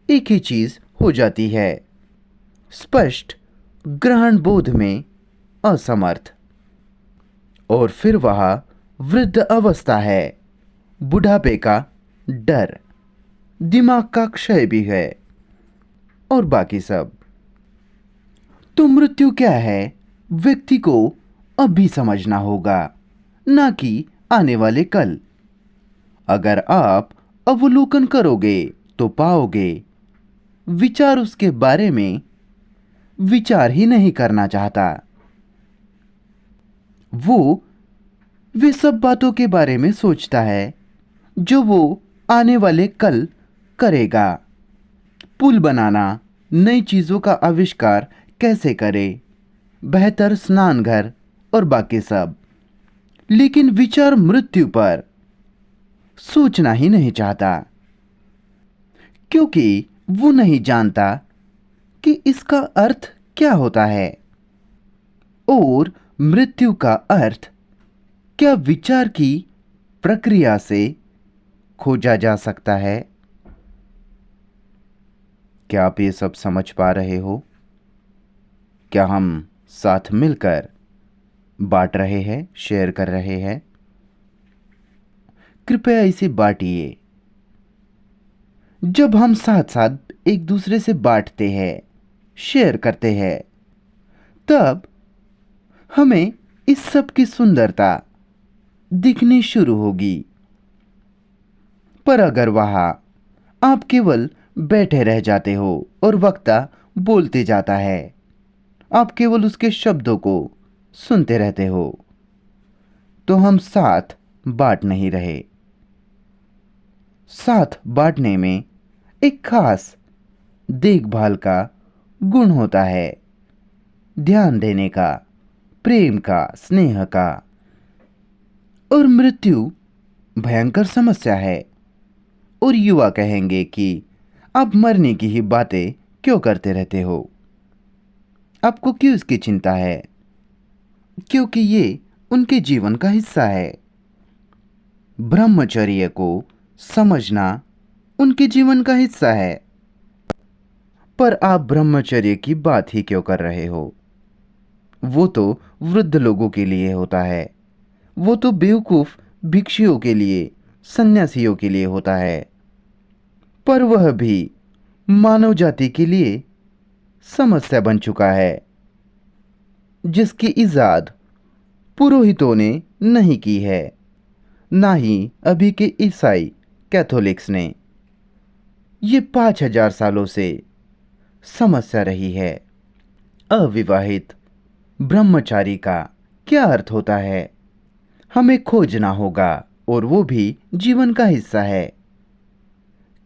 [SPEAKER 1] एक ही चीज हो जाती है, स्पष्ट ग्रहण बोध में असमर्थ। और फिर वह वृद्ध अवस्था है, बुढ़ापे का डर, दिमाग का क्षय भी है और बाकी सब। तो मृत्यु क्या है, व्यक्ति को अभी समझना होगा, ना कि आने वाले कल। अगर आप अवलोकन करोगे तो पाओगे विचार उसके बारे में विचार ही नहीं करना चाहता। वो वे सब बातों के बारे में सोचता है जो वो आने वाले कल करेगा। पुल बनाना, नई चीजों का आविष्कार कैसे करे, बेहतर स्नान घर और बाकी सब। लेकिन विचार मृत्यु पर सोचना ही नहीं चाहता, क्योंकि वो नहीं जानता कि इसका अर्थ क्या होता है और मृत्यु का अर्थ क्या विचार की प्रक्रिया से खोजा जा सकता है। क्या आप ये सब समझ पा रहे हो? क्या हम साथ मिलकर बांट रहे हैं, शेयर कर रहे हैं? कृपया इसे बांटिए। जब हम साथ साथ एक दूसरे से बांटते हैं, शेयर करते हैं, तब हमें इस सब की सुंदरता दिखनी शुरू होगी। पर अगर वहां आप केवल बैठे रह जाते हो और वक्ता बोलते जाता है, आप केवल उसके शब्दों को सुनते रहते हो, तो हम साथ बांट नहीं रहे। साथ बांटने में एक खास देखभाल का गुण होता है, ध्यान देने का, प्रेम का, स्नेह का। और मृत्यु भयंकर समस्या है। और युवा कहेंगे कि आप मरने की ही बातें क्यों करते रहते हो, आपको क्यों इसकी चिंता है? क्योंकि ये उनके जीवन का हिस्सा है। ब्रह्मचर्य को समझना उनके जीवन का हिस्सा है। पर आप ब्रह्मचर्य की बात ही क्यों कर रहे हो? वो तो वृद्ध लोगों के लिए होता है, वो तो बेवकूफ भिक्षुओं के लिए, सन्यासियों के लिए होता है। पर वह भी मानव जाति के लिए समस्या बन चुका है, जिसकी इजाद पुरोहितों ने नहीं की है, ना ही अभी के ईसाई कैथोलिक्स ने। ये 5000 सालों से समस्या रही है। अविवाहित ब्रह्मचारी का क्या अर्थ होता है, हमें खोजना होगा, और वो भी जीवन का हिस्सा है।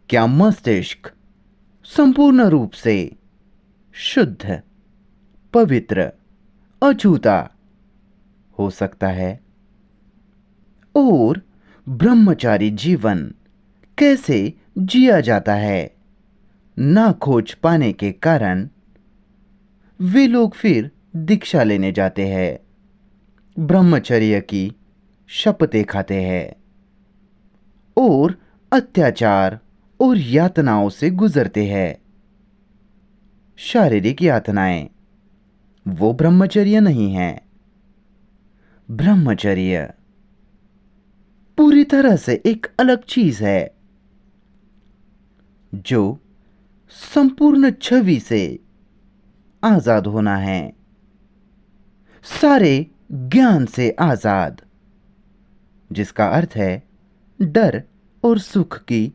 [SPEAKER 1] क्या मस्तिष्क संपूर्ण रूप से शुद्ध, पवित्र, अछूता हो सकता है? और ब्रह्मचारी जीवन कैसे जिया जाता है, ना खोज पाने के कारण वे लोग फिर दीक्षा लेने जाते हैं, ब्रह्मचर्य की शपथें खाते हैं और अत्याचार और यातनाओं से गुजरते हैं। शारीरिक यातनाएं वो ब्रह्मचर्य नहीं है। ब्रह्मचर्य पूरी तरह से एक अलग चीज है, जो संपूर्ण छवि से आजाद होना है, सारे ज्ञान से आजाद, जिसका अर्थ है डर और सुख की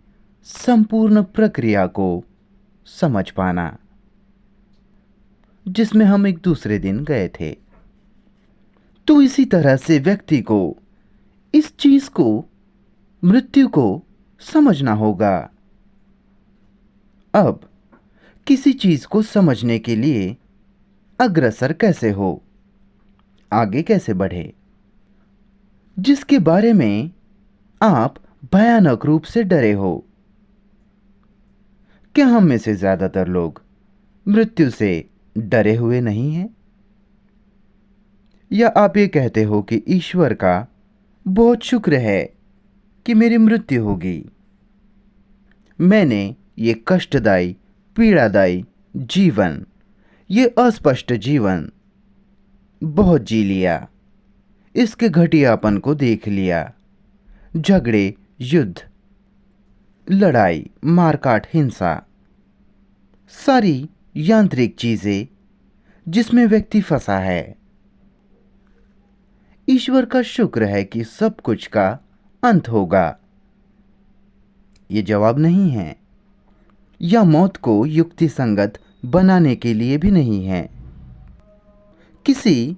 [SPEAKER 1] संपूर्ण प्रक्रिया को समझ पाना, जिसमें हम एक दूसरे दिन गए थे। तो इसी तरह से व्यक्ति को इस चीज को, मृत्यु को समझना होगा। अब किसी चीज को समझने के लिए अग्रसर कैसे हो, आगे कैसे बढ़े, जिसके बारे में आप भयानक रूप से डरे हो। क्या हम में से ज्यादातर लोग मृत्यु से डरे हुए नहीं हैं? या आप ये कहते हो कि ईश्वर का बहुत शुक्र है कि मेरी मृत्यु होगी, मैंने ये कष्टदायी, पीड़ादायी जीवन, ये अस्पष्ट जीवन बहुत जी लिया, इसके घटियापन को देख लिया, झगड़े, युद्ध, लड़ाई, मारकाट, हिंसा, सारी यांत्रिक चीजें जिसमें व्यक्ति फंसा है। ईश्वर का शुक्र है कि सब कुछ का अंत होगा। ये जवाब नहीं है, या मौत को युक्ति संगत बनाने के लिए भी नहीं है। किसी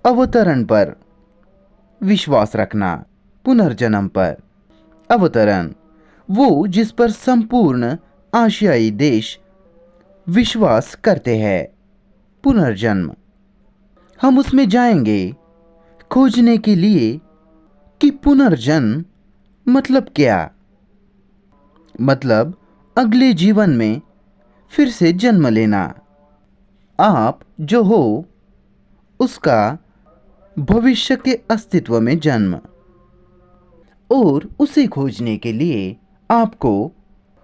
[SPEAKER 1] अवतरण पर विश्वास रखना, पुनर्जन्म पर। अवतरण वो जिस पर संपूर्ण आशियाई देश विश्वास करते हैं। पुनर्जन्म हम उसमें जाएंगे खोजने के लिए कि पुनर्जन्म मतलब क्या। मतलब अगले जीवन में फिर से जन्म लेना। आप जो हो उसका भविष्य के अस्तित्व में जन्म, और उसे खोजने के लिए आपको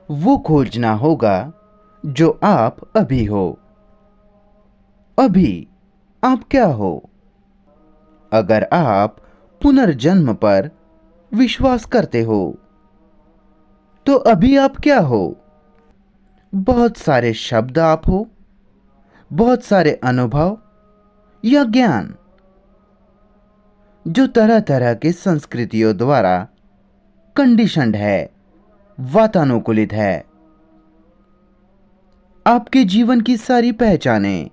[SPEAKER 1] वो खोजना होगा जो आप अभी हो। अभी आप क्या हो? अगर आप पुनर्जन्म पर विश्वास करते हो तो अभी आप क्या हो? बहुत सारे शब्द आप हो, बहुत सारे अनुभव या ज्ञान जो तरह तरह के संस्कृतियों द्वारा कंडीशन्ड है, वातानुकूलित है। आपके जीवन की सारी पहचानें,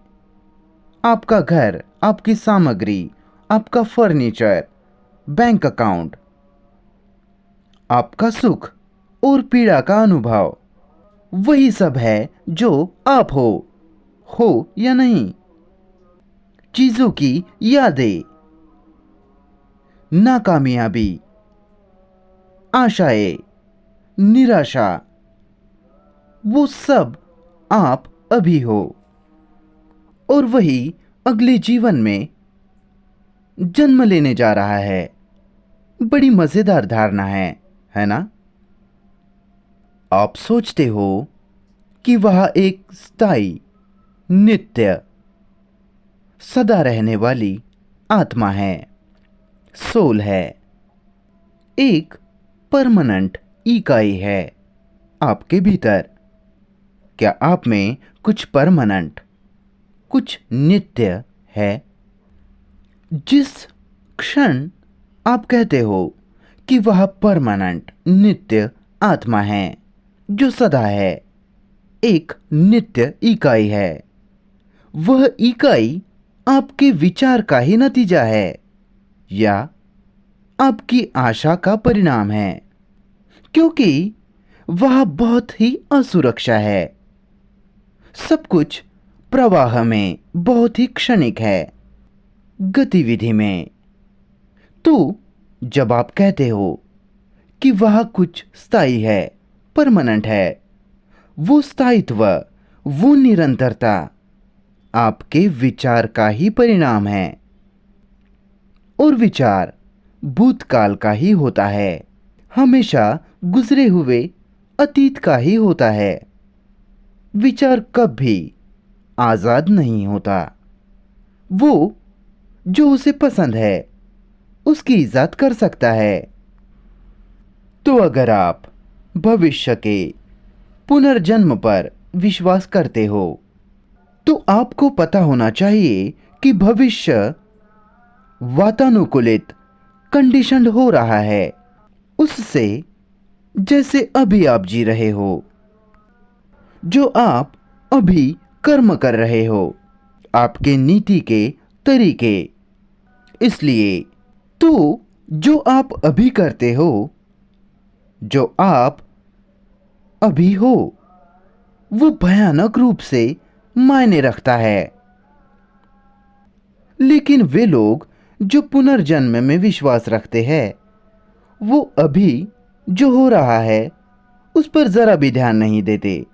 [SPEAKER 1] आपका घर, आपकी सामग्री, आपका फर्नीचर, बैंक अकाउंट, आपका सुख और पीड़ा का अनुभव, वही सब है जो आप हो या नहीं। चीजों की यादें, नाकामयाबी, आशाएं, निराशा, वो सब आप अभी हो, और वही अगले जीवन में जन्म लेने जा रहा है। बड़ी मजेदार धारणा है ना? आप सोचते हो कि वह एक स्थायी, नित्य, सदा रहने वाली आत्मा है, सोल है, एक परमानेंट इकाई है आपके भीतर। क्या आप में कुछ परमानेंट, कुछ नित्य है? जिस क्षण आप कहते हो कि वह परमानेंट, नित्य आत्मा है जो सदा है, एक नित्य इकाई है, वह इकाई आपके विचार का ही नतीजा है या आपकी आशा का परिणाम है, क्योंकि वह बहुत ही असुरक्षा है। सब कुछ प्रवाह में बहुत ही क्षणिक है, गतिविधि में। तो जब आप कहते हो कि वह कुछ स्थायी है, परमानेंट है, वो स्थायित्व, वो निरंतरता आपके विचार का ही परिणाम है और विचार भूतकाल का ही होता है, हमेशा गुजरे हुए अतीत का ही होता है। विचार कभी आजाद नहीं होता। वो जो उसे पसंद है उसकी इजाद कर सकता है। तो अगर आप भविष्य के पुनर्जन्म पर विश्वास करते हो तो आपको पता होना चाहिए कि भविष्य वातानुकूलित कंडीशनड हो रहा है उससे जैसे अभी आप जी रहे हो, जो आप अभी कर्म कर रहे हो, आपके नीति के तरीके। इसलिए तो जो आप अभी करते हो, जो आप अभी हो, वो भयानक रूप से मायने रखता है। लेकिन वे लोग जो पुनर्जन्म में विश्वास रखते हैं वो अभी जो हो रहा है उस पर जरा भी ध्यान नहीं देते।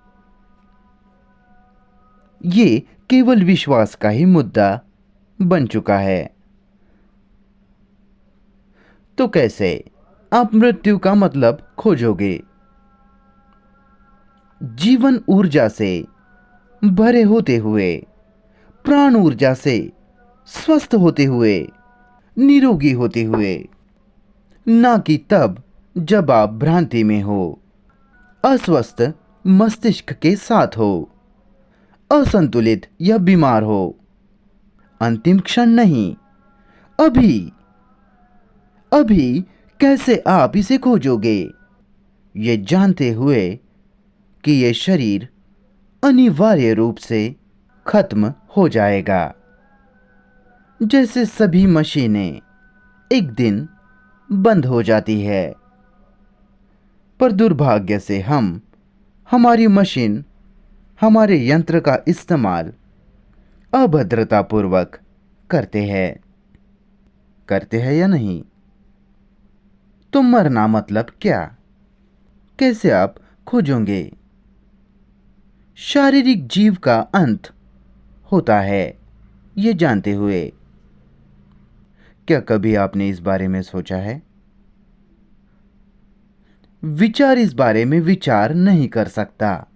[SPEAKER 1] ये केवल विश्वास का ही मुद्दा बन चुका है। तो कैसे आप मृत्यु का मतलब खोजोगे? जीवन ऊर्जा से भरे होते हुए, प्राण ऊर्जा से स्वस्थ होते हुए, निरोगी होते हुए, ना कि तब जब आप भ्रांति में हो, अस्वस्थ मस्तिष्क के साथ हो, असंतुलित या बीमार हो। अंतिम क्षण नहीं, अभी। अभी कैसे आप इसे खोजोगे, ये जानते हुए कि ये शरीर अनिवार्य रूप से खत्म हो जाएगा, जैसे सभी मशीनें एक दिन बंद हो जाती है। पर दुर्भाग्य से हम हमारी मशीन, हमारे यंत्र का इस्तेमाल अभद्रतापूर्वक करते हैं या नहीं? तो मरना मतलब क्या? कैसे आप खोजोगे? शारीरिक जीव का अंत होता है ये जानते हुए। क्या कभी आपने इस बारे में सोचा है? विचार इस बारे में विचार नहीं कर सकता।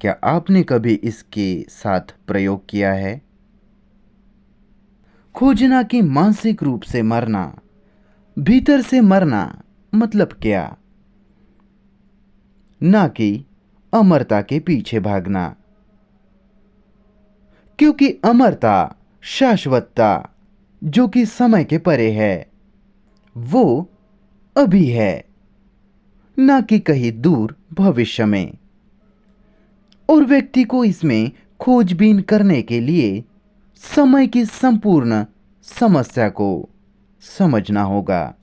[SPEAKER 1] क्या आपने कभी इसके साथ प्रयोग किया है? खोजना कि मानसिक रूप से मरना, भीतर से मरना मतलब क्या? ना कि अमरता के पीछे भागना, क्योंकि अमरता, शाश्वतता, जो कि समय के परे है, वो अभी है, ना कि कहीं दूर भविष्य में। और व्यक्ति को इसमें खोजबीन करने के लिए समय की संपूर्ण समस्या को समझना होगा,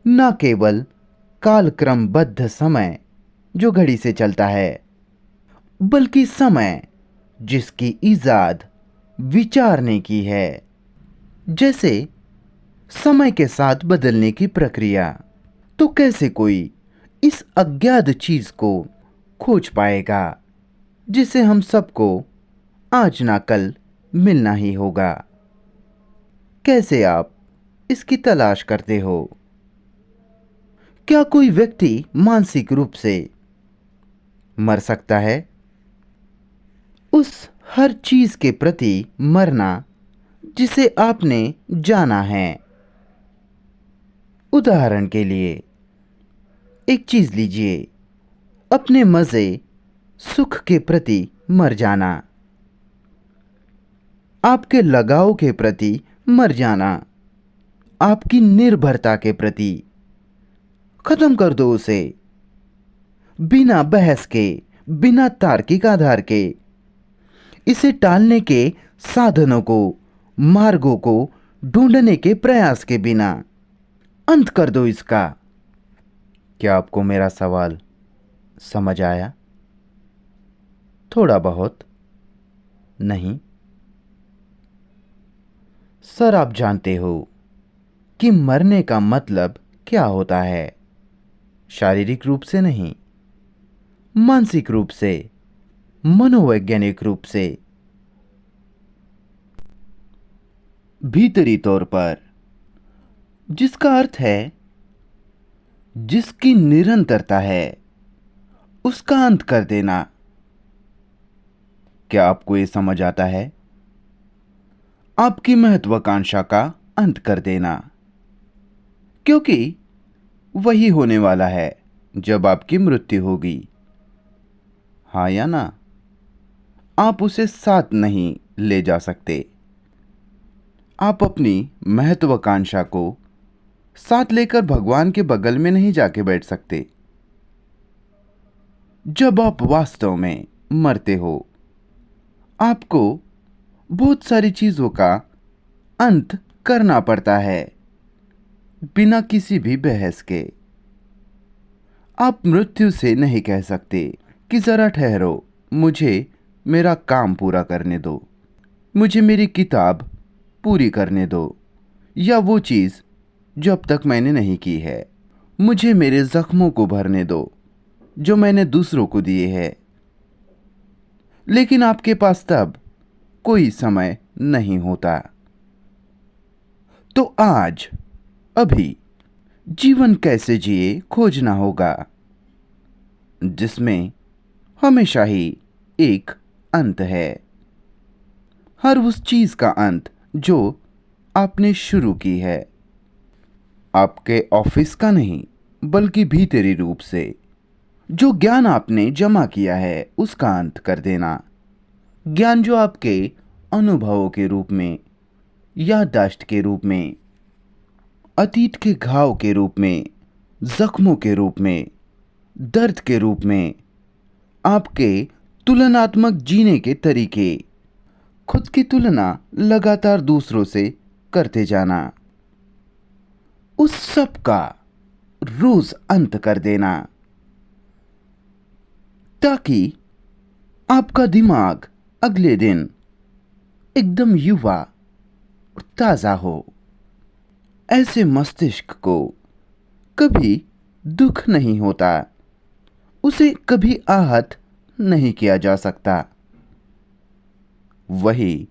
[SPEAKER 1] न केवल कालक्रमबद्ध समय जो घड़ी से चलता है, बल्कि समय जिसकी इजाद विचार ने की है, जैसे समय के साथ बदलने की प्रक्रिया। तो कैसे कोई इस अज्ञात चीज को खोज पाएगा जिसे हम सबको आज ना कल मिलना ही होगा? कैसे आप इसकी तलाश करते हो? क्या कोई व्यक्ति मानसिक रूप से मर सकता है? उस हर चीज के प्रति मरना जिसे आपने जाना है। उदाहरण के लिए एक चीज लीजिए, अपने मजे, सुख के प्रति मर जाना, आपके लगाव के प्रति मर जाना, आपकी निर्भरता के प्रति। खत्म कर दो उसे, बिना बहस के, बिना तार्किक आधार के। इसे टालने के साधनों को, मार्गों को ढूंढने के प्रयास के बिना अंत कर दो इसका। क्या आपको मेरा सवाल समझ आया? थोड़ा बहुत? नहीं? सर, आप जानते हो कि मरने का मतलब क्या होता है? शारीरिक रूप से नहीं, मानसिक रूप से। मनोवैज्ञानिक रूप से, भीतरी तौर पर, जिसका अर्थ है जिसकी निरंतरता है उसका अंत कर देना। क्या आपको ये समझ आता है? आपकी महत्वाकांक्षा का अंत कर देना, क्योंकि वही होने वाला है जब आपकी मृत्यु होगी। हाँ या ना? आप उसे साथ नहीं ले जा सकते। आप अपनी महत्वाकांक्षा को साथ लेकर भगवान के बगल में नहीं जाके बैठ सकते। जब आप वास्तव में मरते हो, आपको बहुत सारी चीजों का अंत करना पड़ता है बिना किसी भी बहस के। आप मृत्यु से नहीं कह सकते कि जरा ठहरो, मुझे मेरा काम पूरा करने दो, मुझे मेरी किताब पूरी करने दो, या वो चीज़ जो अब तक मैंने नहीं की है, मुझे मेरे जख्मों को भरने दो जो मैंने दूसरों को दिए हैं। लेकिन आपके पास तब कोई समय नहीं होता। तो आज, अभी जीवन कैसे जिए खोजना होगा, जिसमें हमेशा ही एक अंत है। हर उस चीज का अंत जो आपने शुरू की है, आपके ऑफिस का नहीं बल्कि भीतरी रूप से जो ज्ञान आपने जमा किया है उसका अंत कर देना। ज्ञान जो आपके अनुभवों के रूप में, याददाश्त के रूप में, अतीत के घाव के रूप में, जख्मों के रूप में, दर्द के रूप में, आपके तुलनात्मक जीने के तरीके, खुद की तुलना लगातार दूसरों से करते जाना, उस सब का रोज अंत कर देना, ताकि आपका दिमाग अगले दिन एकदम युवा और ताजा हो। ऐसे मस्तिष्क को कभी दुख नहीं होता, उसे कभी आहत नहीं किया जा सकता। वही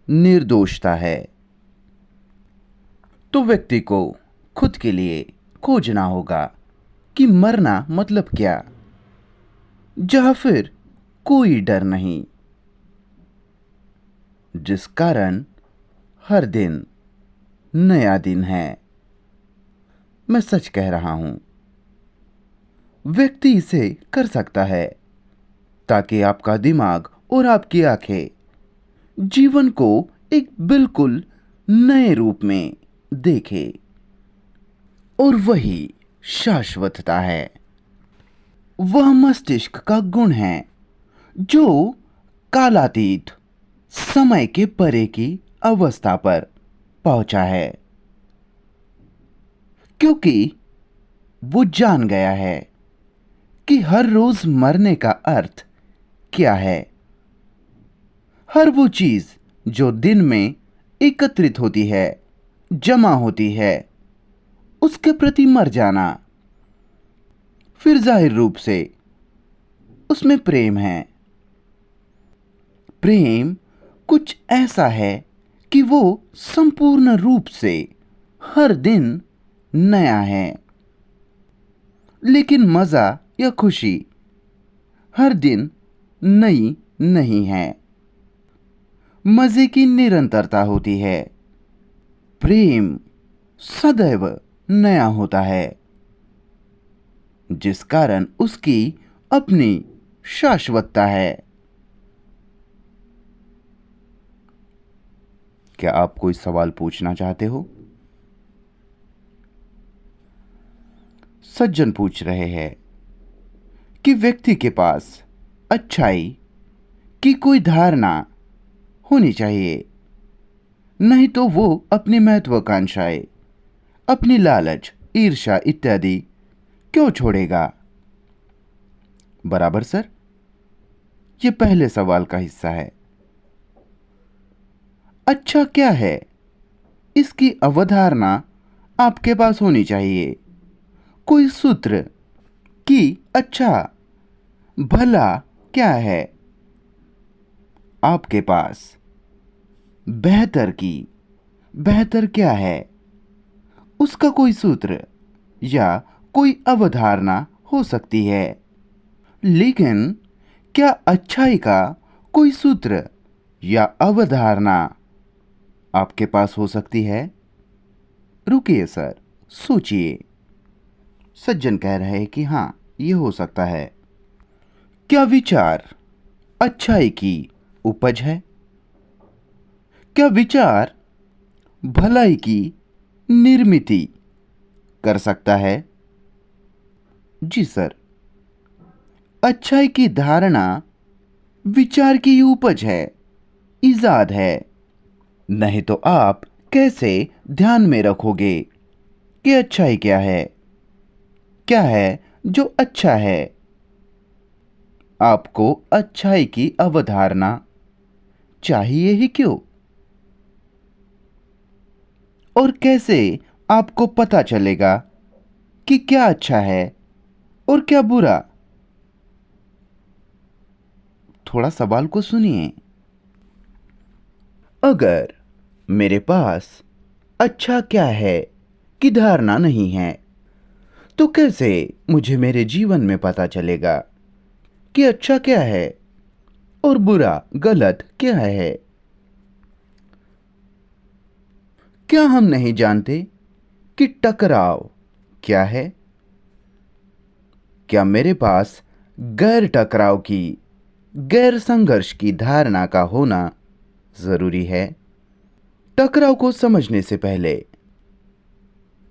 [SPEAKER 1] निर्दोषता है। तो व्यक्ति को खुद के लिए खोजना होगा कि मरना मतलब क्या, जहां फिर कोई डर नहीं, जिस कारण हर दिन नया दिन है। मैं सच कह रहा हूं, व्यक्ति इसे कर सकता है ताकि आपका दिमाग और आपकी आंखें जीवन को एक बिल्कुल नए रूप में देखे। और वही शाश्वतता है। वह मस्तिष्क का गुण है जो कालातीत समय के परे की अवस्था पर पहुंचा है, क्योंकि वो जान गया है कि हर रोज मरने का अर्थ क्या है। हर वो चीज जो दिन में एकत्रित होती है, जमा होती है, उसके प्रति मर जाना। फिर जाहिर रूप से उसमें प्रेम है। प्रेम कुछ ऐसा है कि वो संपूर्ण रूप से हर दिन नया है। लेकिन मजा या खुशी हर दिन नई नहीं है। मजे की निरंतरता होती है। प्रेम सदैव नया होता है, जिस कारण उसकी अपनी शाश्वतता है। क्या आप कोई सवाल पूछना चाहते हो? सज्जन पूछ रहे हैं कि व्यक्ति के पास अच्छाई की कोई धारणा होनी चाहिए, नहीं तो वो अपनी महत्वाकांक्षाएं, अपनी लालच, ईर्ष्या इत्यादि क्यों छोड़ेगा? बराबर सर, ये पहले सवाल का हिस्सा है। अच्छा क्या है, इसकी अवधारणा आपके पास होनी चाहिए। कोई सूत्र कि अच्छा भला क्या है, आपके पास बेहतर क्या है, उसका कोई सूत्र या कोई अवधारणा हो सकती है, लेकिन क्या अच्छाई का कोई सूत्र या अवधारणा आपके पास हो सकती है? रुकिए सर, सोचिए। सज्जन कह रहे हैं कि हाँ, ये हो सकता है। क्या विचार अच्छाई की उपज है? क्या विचार भलाई की निर्मिति कर सकता है? जी सर, अच्छाई की धारणा विचार की उपज है, इजाद है। नहीं तो आप कैसे ध्यान में रखोगे कि अच्छाई क्या है जो अच्छा है? आपको अच्छाई की अवधारणा चाहिए ही क्यों? और कैसे आपको पता चलेगा कि क्या अच्छा है और क्या बुरा? थोड़ा सवाल को सुनिए। अगर मेरे पास अच्छा क्या है की धारणा नहीं है, तो कैसे मुझे मेरे जीवन में पता चलेगा कि अच्छा क्या है और बुरा गलत क्या है? क्या हम नहीं जानते कि टकराव क्या है? क्या मेरे पास गैर टकराव की, गैर संघर्ष की धारणा का होना जरूरी है? टकराव को समझने से पहले,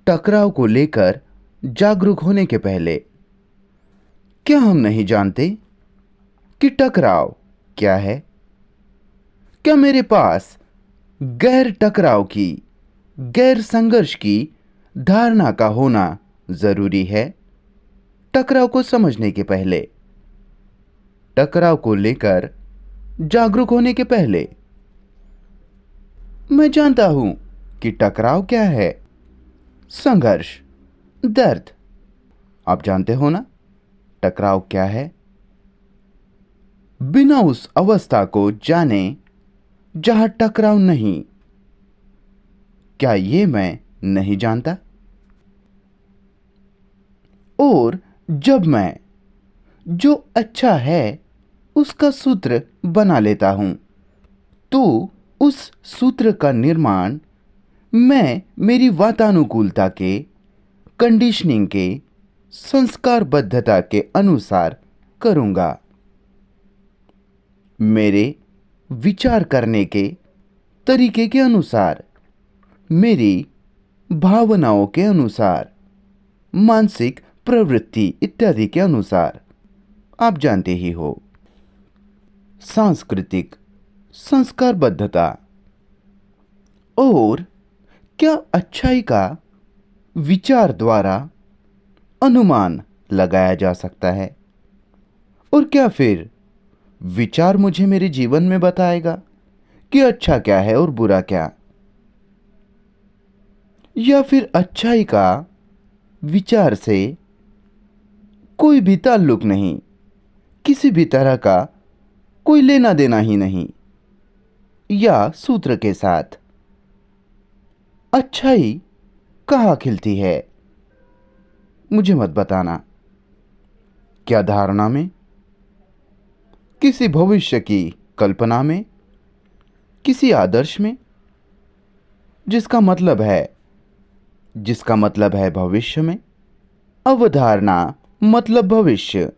[SPEAKER 1] टकराव को लेकर जागरूक होने के पहले, क्या हम नहीं जानते कि टकराव क्या है? क्या मेरे पास गैर टकराव की, गैर संघर्ष की धारणा का होना जरूरी है? टकराव को समझने के पहले, टकराव को लेकर जागरूक होने के पहले, मैं जानता हूं कि टकराव क्या है। संघर्ष, दर्द, आप जानते हो ना टकराव क्या है? बिना उस अवस्था को जाने जहां टकराव नहीं, क्या ये मैं नहीं जानता? और जब मैं जो अच्छा है उसका सूत्र बना लेता हूं, तो उस सूत्र का निर्माण मैं मेरी वातानुकूलता के, कंडीशनिंग के, संस्कारबद्धता के अनुसार करूंगा। मेरे विचार करने के तरीके के अनुसार, मेरी भावनाओं के अनुसार, मानसिक प्रवृत्ति इत्यादि के अनुसार। आप जानते ही हो, सांस्कृतिक संस्कारबद्धता। और क्या अच्छाई का विचार द्वारा अनुमान लगाया जा सकता है? और क्या फिर विचार मुझे मेरे जीवन में बताएगा कि अच्छा क्या है और बुरा क्या? या फिर अच्छाई का विचार से कोई भी ताल्लुक नहीं, किसी भी तरह का कोई लेना देना ही नहीं? या सूत्र के साथ अच्छाई कहाँ खिलती है? मुझे मत बताना। क्या धारणा में, किसी भविष्य की कल्पना में, किसी आदर्श में, जिसका मतलब है भविष्य में? अवधारणा मतलब भविष्य।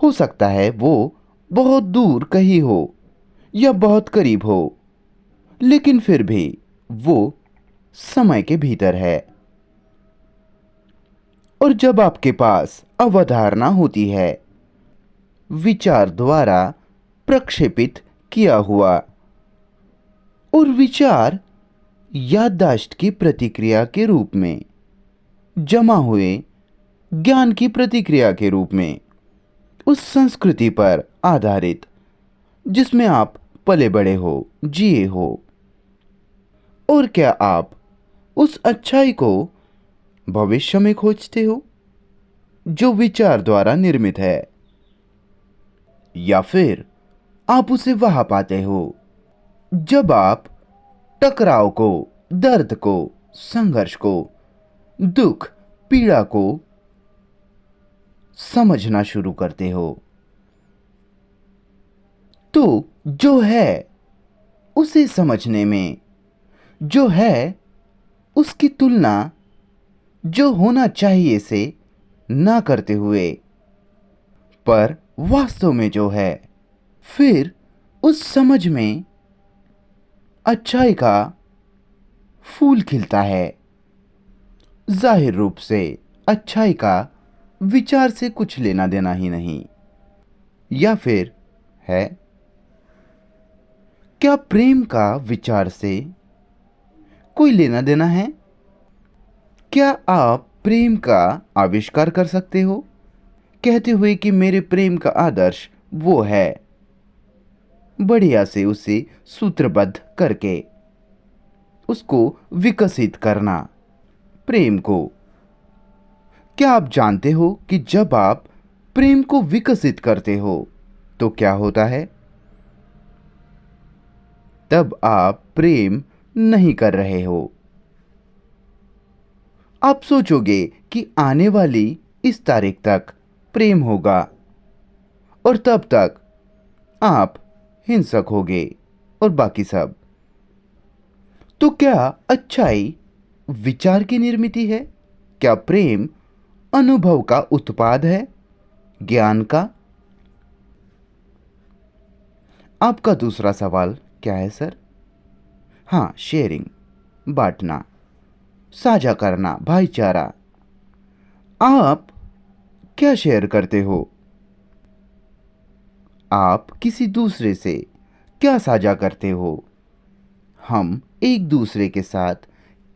[SPEAKER 1] हो सकता है वो बहुत दूर कहीं हो या बहुत करीब हो, लेकिन फिर भी वो समय के भीतर है। और जब आपके पास अवधारणा होती है, विचार द्वारा प्रक्षेपित किया हुआ, और विचार याददाश्त की प्रतिक्रिया के रूप में, जमा हुए ज्ञान की प्रतिक्रिया के रूप में, उस संस्कृति पर आधारित जिसमें आप पले बड़े हो, जिए हो। और क्या आप उस अच्छाई को भविष्य में खोजते हो जो विचार द्वारा निर्मित है? या फिर आप उसे वहां पाते हो जब आप टकराव को, दर्द को, संघर्ष को, दुख, पीड़ा को समझना शुरू करते हो। तो जो है उसे समझने में, जो है उसकी तुलना जो होना चाहिए से ना करते हुए, पर वास्तव में जो है, फिर उस समझ में अच्छाई का फूल खिलता है। जाहिर रूप से अच्छाई का विचार से कुछ लेना देना ही नहीं। या फिर है, क्या प्रेम का विचार से कोई लेना देना है? क्या आप प्रेम का आविष्कार कर सकते हो, कहते हुए कि मेरे प्रेम का आदर्श वो है, बढ़िया से उसे सूत्रबद्ध करके उसको विकसित करना, प्रेम को। क्या आप जानते हो कि जब आप प्रेम को विकसित करते हो तो क्या होता है? तब आप प्रेम नहीं कर रहे हो। आप सोचोगे कि आने वाली इस तारीख तक प्रेम होगा और तब तक आप हिंसक होगे और बाकी सब। तो क्या अच्छाई विचार की निर्मित है? क्या प्रेम अनुभव का उत्पाद है, ज्ञान का? आपका दूसरा सवाल क्या है सर? हाँ, शेयरिंग, बांटना, साझा करना, भाईचारा। आप क्या शेयर करते हो? आप किसी दूसरे से क्या साझा करते हो? हम एक दूसरे के साथ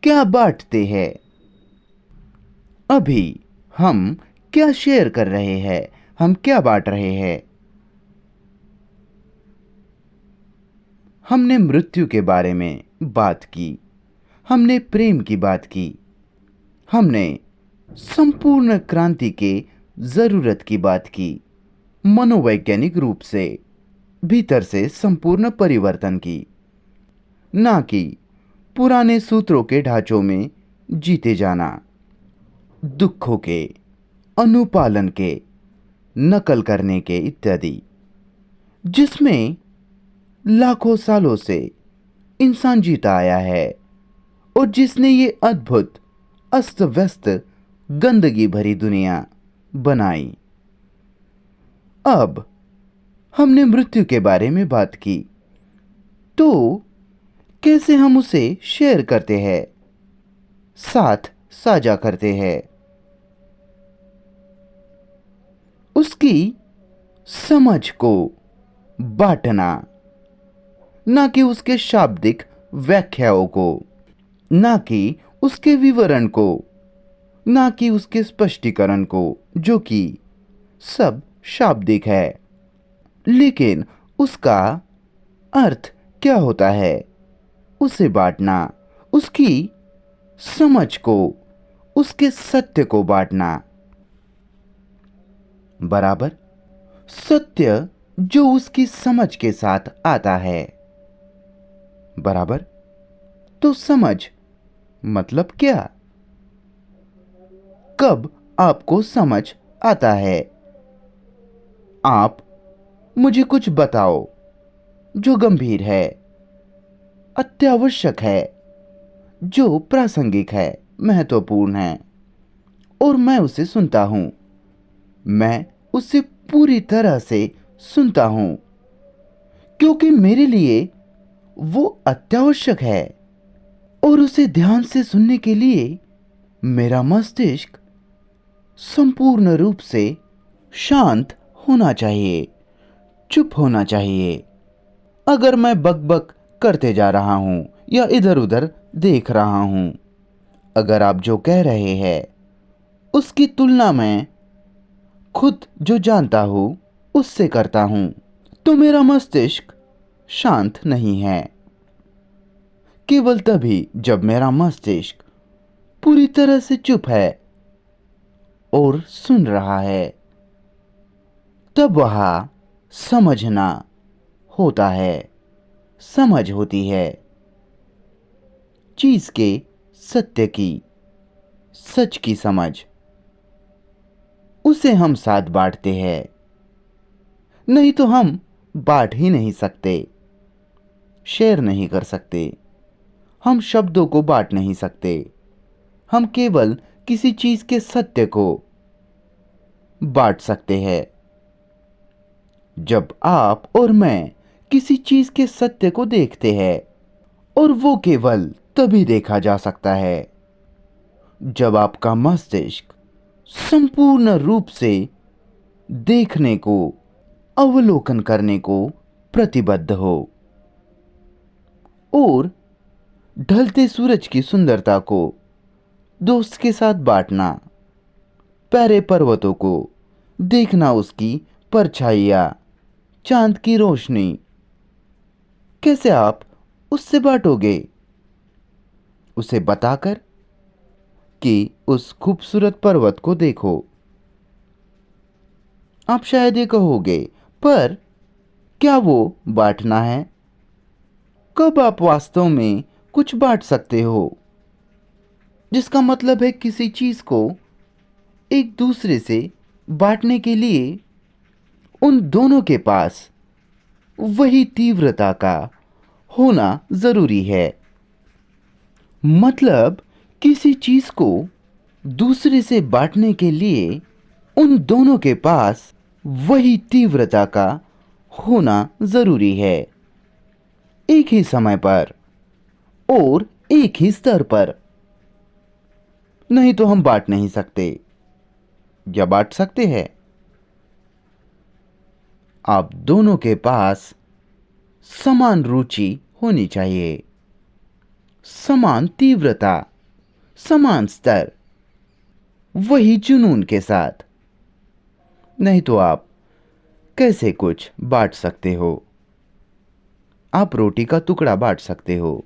[SPEAKER 1] क्या बांटते हैं? अभी हम क्या शेयर कर रहे हैं? हम क्या बांट रहे हैं? हमने मृत्यु के बारे में बात की, हमने प्रेम की बात की, हमने संपूर्ण क्रांति के जरूरत की बात की, मनोवैज्ञानिक रूप से भीतर से संपूर्ण परिवर्तन की, ना कि पुराने सूत्रों के ढांचों में जीते जाना, दुखों के अनुपालन के, नकल करने के इत्यादि, जिसमें लाखों सालों से इंसान जीता आया है और जिसने ये अद्भुत अस्त व्यस्त गंदगी भरी दुनिया बनाई। अब हमने मृत्यु के बारे में बात की, तो कैसे हम उसे शेयर करते हैं, साथ साझा करते हैं? उसकी समझ को बांटना, ना कि उसके शाब्दिक व्याख्याओं को, ना कि उसके विवरण को, ना कि उसके स्पष्टीकरण को, जो कि सब शाब्दिक है। लेकिन उसका अर्थ क्या होता है, उसे बांटना, उसकी समझ को, उसके सत्य को बांटना। बराबर, सत्य जो उसकी समझ के साथ आता है। बराबर, तो समझ मतलब क्या? कब आपको समझ आता है? आप मुझे कुछ बताओ जो गंभीर है, अत्यावश्यक है, जो प्रासंगिक है, महत्वपूर्ण है, और मैं उसे सुनता हूं। मैं उसे पूरी तरह से सुनता हूं, क्योंकि मेरे लिए वो अत्यावश्यक है। और उसे ध्यान से सुनने के लिए मेरा मस्तिष्क संपूर्ण रूप से शांत होना चाहिए, चुप होना चाहिए। अगर मैं बकबक करते जा रहा हूं या इधर उधर देख रहा हूं, अगर आप जो कह रहे हैं उसकी तुलना में खुद जो जानता हूं उससे करता हूं, तो मेरा मस्तिष्क शांत नहीं है। केवल तभी जब मेरा मस्तिष्क पूरी तरह से चुप है और सुन रहा है, तब वह समझना होता है, समझ होती है। चीज के सत्य की, सच की समझ, उसे हम साथ बांटते हैं। नहीं तो हम बांट ही नहीं सकते, शेयर नहीं कर सकते। हम शब्दों को बांट नहीं सकते। हम केवल किसी चीज के सत्य को बांट सकते हैं। जब आप और मैं किसी चीज के सत्य को देखते हैं, और वो केवल तभी देखा जा सकता है जब आपका मस्तिष्क संपूर्ण रूप से देखने को, अवलोकन करने को प्रतिबद्ध हो, और ढलते सूरज की सुंदरता को दोस्त के साथ बांटना, प्यारे पर्वतों को देखना, उसकी परछाइयाँ, चांद की रोशनी, कैसे आप उससे बांटोगे? उसे बताकर कि उस खूबसूरत पर्वत को देखो। आप शायद ये कहोगे, पर क्या वो बांटना है? कब आप वास्तव में कुछ बांट सकते हो? जिसका मतलब है किसी चीज को एक दूसरे से बांटने के लिए उन दोनों के पास वही तीव्रता का होना जरूरी है। मतलब किसी चीज को दूसरे से बांटने के लिए उन दोनों के पास वही तीव्रता का होना जरूरी है, एक ही समय पर और एक ही स्तर पर। नहीं तो हम बांट नहीं सकते। या बांट सकते हैं? आप दोनों के पास समान रुचि होनी चाहिए, समान तीव्रता, समान स्तर, वही जुनून के साथ। नहीं तो आप कैसे कुछ बांट सकते हो? आप रोटी का टुकड़ा बांट सकते हो,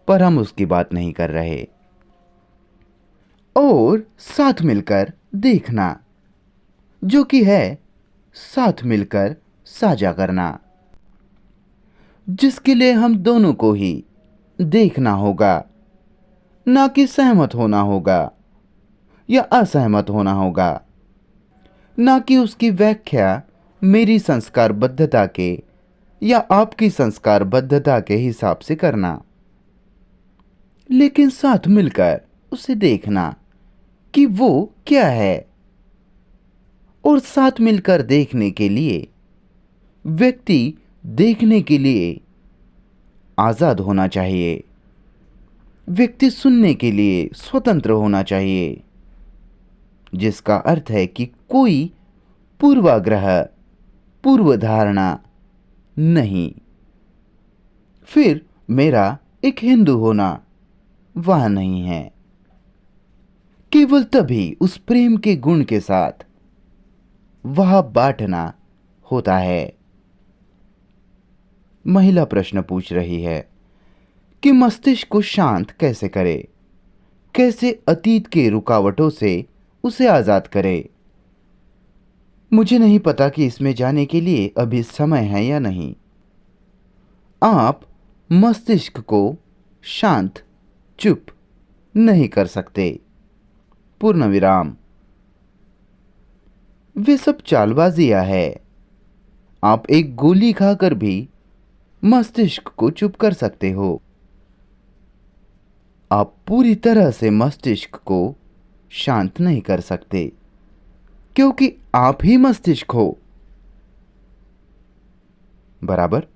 [SPEAKER 1] पर हम उसकी बात नहीं कर रहे। और साथ मिलकर देखना, जो कि है साथ मिलकर साझा करना, जिसके लिए हम दोनों को ही देखना होगा, ना कि सहमत होना होगा या असहमत होना होगा, ना कि उसकी व्याख्या मेरी संस्कारबद्धता के या आपकी संस्कारबद्धता के हिसाब से करना, लेकिन साथ मिलकर उसे देखना कि वो क्या है। और साथ मिलकर देखने के लिए व्यक्ति देखने के लिए आजाद होना चाहिए। व्यक्ति सुनने के लिए स्वतंत्र होना चाहिए, जिसका अर्थ है कि कोई पूर्वाग्रह, पूर्व धारणा नहीं। फिर मेरा एक हिंदू होना वह नहीं है। केवल तभी उस प्रेम के गुण के साथ वह बांटना होता है। महिला प्रश्न पूछ रही है कि मस्तिष्क को शांत कैसे करे, कैसे अतीत के रुकावटों से उसे आजाद करे। मुझे नहीं पता कि इसमें जाने के लिए अभी समय है या नहीं। आप मस्तिष्क को शांत, चुप नहीं कर सकते। पूर्ण विराम। वे सब चालबाजियां है। आप एक गोली खाकर भी मस्तिष्क को चुप कर सकते हो। आप पूरी तरह से मस्तिष्क को शांत नहीं कर सकते, क्योंकि आप ही मस्तिष्क हो। बराबर?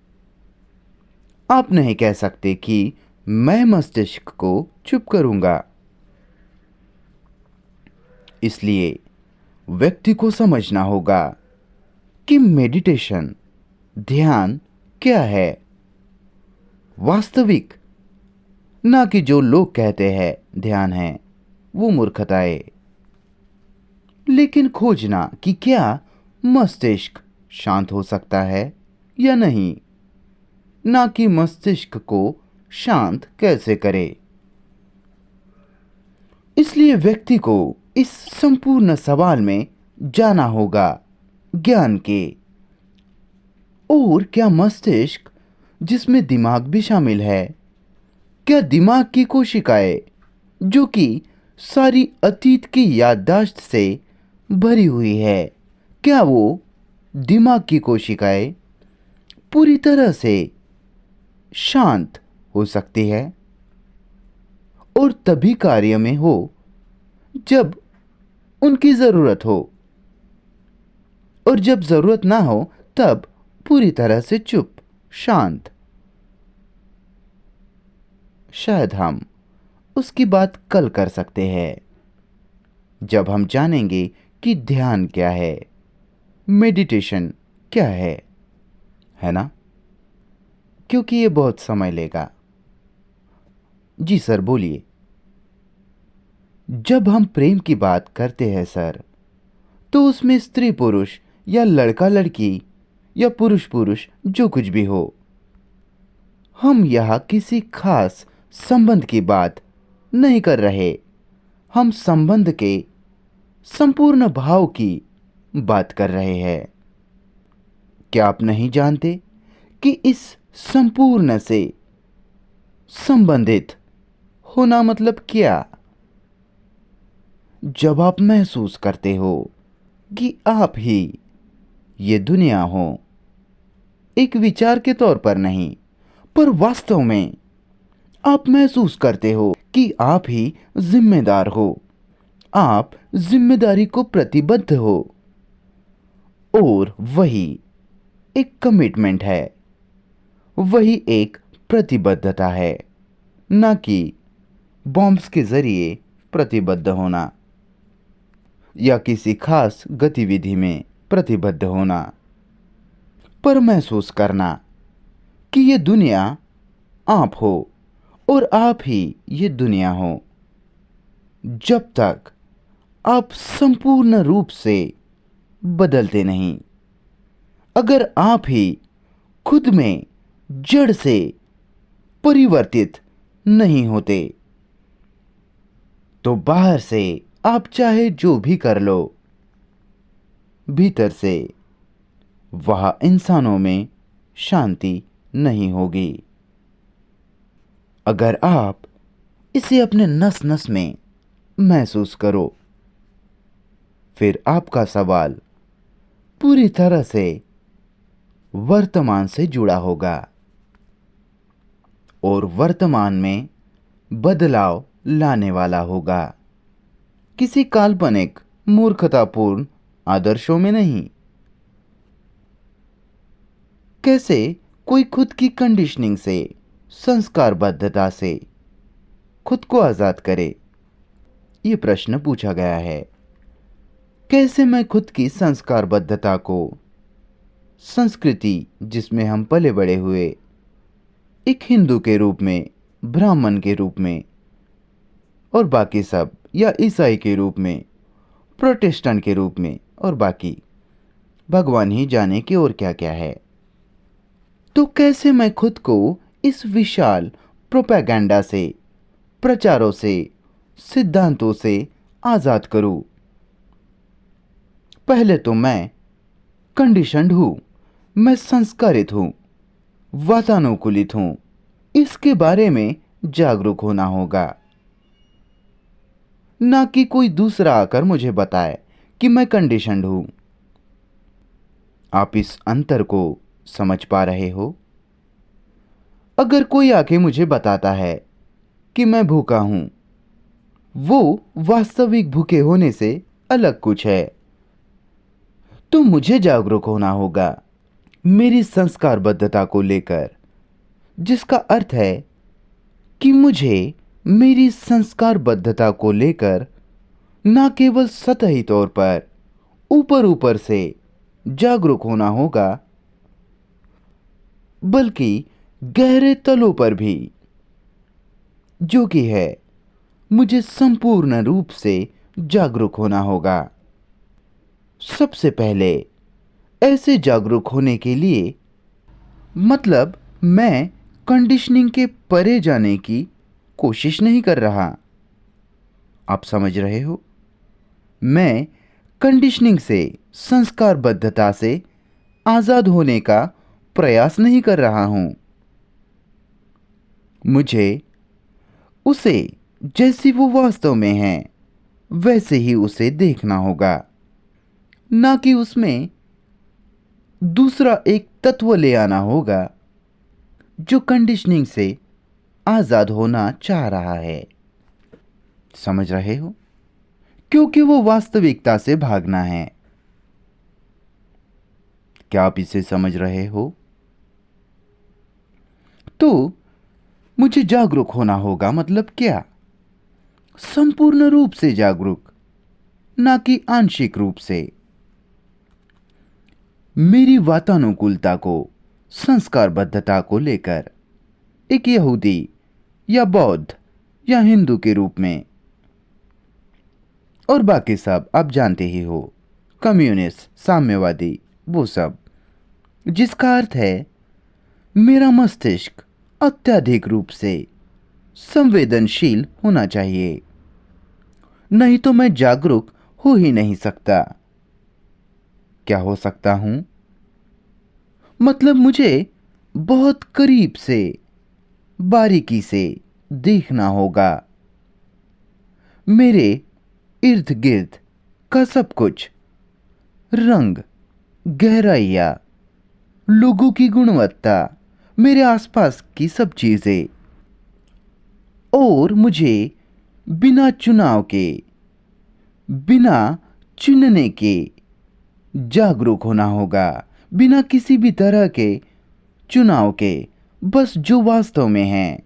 [SPEAKER 1] आप नहीं कह सकते कि मैं मस्तिष्क को चुप करूंगा। इसलिए व्यक्ति को समझना होगा कि मेडिटेशन, ध्यान क्या है। वास्तविक, ना कि जो लोग कहते हैं ध्यान है, वो मूर्खताएं। लेकिन खोजना कि क्या मस्तिष्क शांत हो सकता है या नहीं, ना कि मस्तिष्क को शांत कैसे करे। इसलिए व्यक्ति को इस संपूर्ण सवाल में जाना होगा ज्ञान के और क्या मस्तिष्क, जिसमें दिमाग भी शामिल है, क्या दिमाग की कोशिकाएं जो कि सारी अतीत की याददाश्त से भरी हुई है, क्या वो दिमाग की कोशिकाएं पूरी तरह से शांत हो सकती है और तभी कार्य में हो जब उनकी ज़रूरत हो, और जब ज़रूरत ना हो तब पूरी तरह से चुप, शांत? शायद हम उसकी बात कल कर सकते हैं, जब हम जानेंगे कि ध्यान क्या है, मेडिटेशन क्या है ना? क्योंकि ये बहुत समय लेगा। जी सर, बोलिए। जब हम प्रेम की बात करते हैं सर, तो उसमें स्त्री पुरुष या लड़का लड़की या पुरुष पुरुष जो कुछ भी हो, हम यहाँ किसी खास संबंध की बात नहीं कर रहे। हम संबंध के संपूर्ण भाव की बात कर रहे हैं। क्या आप नहीं जानते कि इस संपूर्ण से संबंधित होना मतलब क्या? जब आप महसूस करते हो कि आप ही ये दुनिया हो, एक विचार के तौर पर नहीं, पर वास्तव में आप महसूस करते हो कि आप ही जिम्मेदार हो, आप जिम्मेदारी को प्रतिबद्ध हो, और वही एक कमिटमेंट है, वही एक प्रतिबद्धता है, ना कि बॉम्ब्स के जरिए प्रतिबद्ध होना या किसी खास गतिविधि में प्रतिबद्ध होना, पर महसूस करना कि ये दुनिया आप हो और आप ही ये दुनिया हो। जब तक आप संपूर्ण रूप से बदलते नहीं, अगर आप ही खुद में जड़ से परिवर्तित नहीं होते, तो बाहर से आप चाहे जो भी कर लो, भीतर से वह इंसानों में शांति नहीं होगी। अगर आप इसे अपने नस नस में महसूस करो, फिर आपका सवाल पूरी तरह से वर्तमान से जुड़ा होगा और वर्तमान में बदलाव लाने वाला होगा, किसी काल्पनिक मूर्खतापूर्ण आदर्शों में नहीं। कैसे कोई खुद की कंडीशनिंग से, संस्कारबद्धता से खुद को आज़ाद करे, ये प्रश्न पूछा गया है। कैसे मैं खुद की संस्कारबद्धता को, संस्कृति जिसमें हम पले बड़े हुए, एक हिंदू के रूप में, ब्राह्मण के रूप में और बाकी सब, या ईसाई के रूप में, प्रोटेस्टेंट के रूप में और बाकी, भगवान ही जाने कि और क्या क्या है, तो कैसे मैं खुद को इस विशाल प्रोपेगेंडा से, प्रचारों से, सिद्धांतों से आज़ाद करूं? पहले तो मैं कंडीशनड हूं, मैं संस्कारित हूं, वातानुकूलित हूं। इसके बारे में जागरूक होना होगा, ना कि कोई दूसरा आकर मुझे बताए कि मैं कंडीशनड हूं। आप इस अंतर को समझ पा रहे हो? अगर कोई आके मुझे बताता है कि मैं भूखा हूं, वो वास्तविक भूखे होने से अलग कुछ है। तो मुझे जागरूक होना होगा मेरी संस्कारबद्धता को लेकर, जिसका अर्थ है कि मुझे मेरी संस्कारबद्धता को लेकर ना केवल सतही तौर पर, ऊपर ऊपर से जागरूक होना होगा, बल्कि गहरे तलों पर भी, जो कि है मुझे संपूर्ण रूप से जागरूक होना होगा। सबसे पहले ऐसे जागरूक होने के लिए, मतलब मैं कंडीशनिंग के परे जाने की कोशिश नहीं कर रहा। आप समझ रहे हो? मैं कंडीशनिंग से, संस्कारबद्धता से आज़ाद होने का प्रयास नहीं कर रहा हूं। मुझे उसे जैसी वो वास्तव में है वैसे ही उसे देखना होगा, ना कि उसमें दूसरा एक तत्व ले आना होगा जो कंडीशनिंग से आजाद होना चाह रहा है। समझ रहे हो? क्योंकि वो वास्तविकता से भागना है। क्या आप इसे समझ रहे हो? तो मुझे जागरूक होना होगा, मतलब क्या? संपूर्ण रूप से जागरूक, ना कि आंशिक रूप से। मेरी वातानुकूलता को, संस्कारबद्धता को लेकर एक यहूदी या बौद्ध या हिंदू के रूप में, और बाकी सब आप जानते ही हो, कम्युनिस्ट, साम्यवादी, वो सब, जिसका अर्थ है मेरा मस्तिष्क अत्यधिक रूप से संवेदनशील होना चाहिए, नहीं तो मैं जागरूक हो ही नहीं सकता। क्या हो सकता हूं? मतलब मुझे बहुत करीब से, बारीकी से देखना होगा। मेरे इर्द गिर्द का सब कुछ, रंग, गहराइयाँ, लोगों की गुणवत्ता, मेरे आसपास की सब चीजें, और मुझे बिना चुनाव के, बिना चुनने के जागरूक होना होगा, बिना किसी भी तरह के चुनाव के, बस जो वास्तव में है,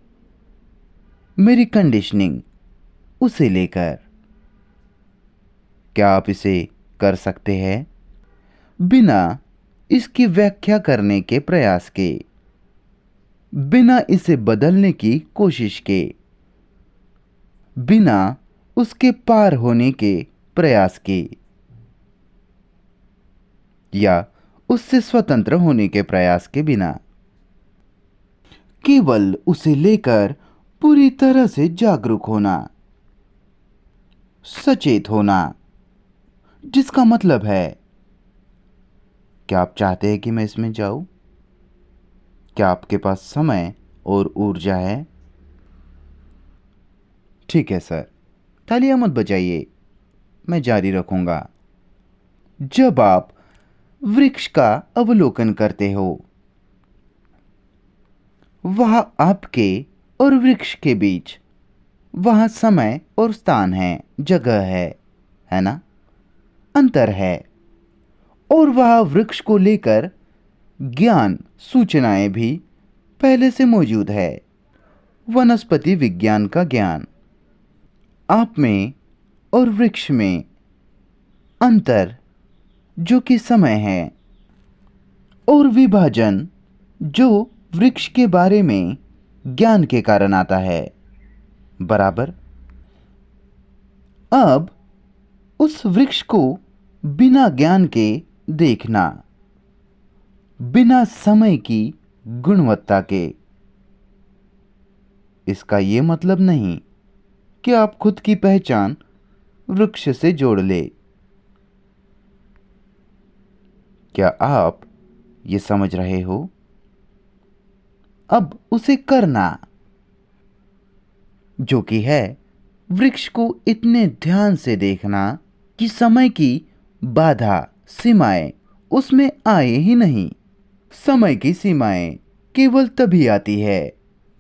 [SPEAKER 1] मेरी कंडीशनिंग, उसे लेकर। क्या आप इसे कर सकते हैं बिना इसकी व्याख्या करने के प्रयास के, बिना इसे बदलने की कोशिश के, बिना उसके पार होने के प्रयास के, या उससे स्वतंत्र होने के प्रयास के बिना? केवल उसे लेकर पूरी तरह से जागरूक होना, सचेत होना, जिसका मतलब है, क्या आप चाहते हैं कि मैं इसमें जाऊं? क्या आपके पास समय और ऊर्जा है? ठीक है सर, तालियां मत बजाइए, मैं जारी रखूंगा। जब आप वृक्ष का अवलोकन करते हो, वह आपके और वृक्ष के बीच, वहाँ समय और स्थान है, जगह है ना? अंतर है। और वह वृक्ष को लेकर ज्ञान, सूचनाएं भी पहले से मौजूद है। वनस्पति विज्ञान का ज्ञान। आप में और वृक्ष में अंतर जो कि समय है, और विभाजन जो वृक्ष के बारे में ज्ञान के कारण आता है, बराबर। अब उस वृक्ष को बिना ज्ञान के देखना, बिना समय की गुणवत्ता के, इसका ये मतलब नहीं कि आप खुद की पहचान वृक्ष से जोड़ ले। क्या आप ये समझ रहे हो? अब उसे करना, जो कि है वृक्ष को इतने ध्यान से देखना कि समय की बाधा, सीमाएं उसमें आए ही नहीं। समय की सीमाएं केवल तभी आती है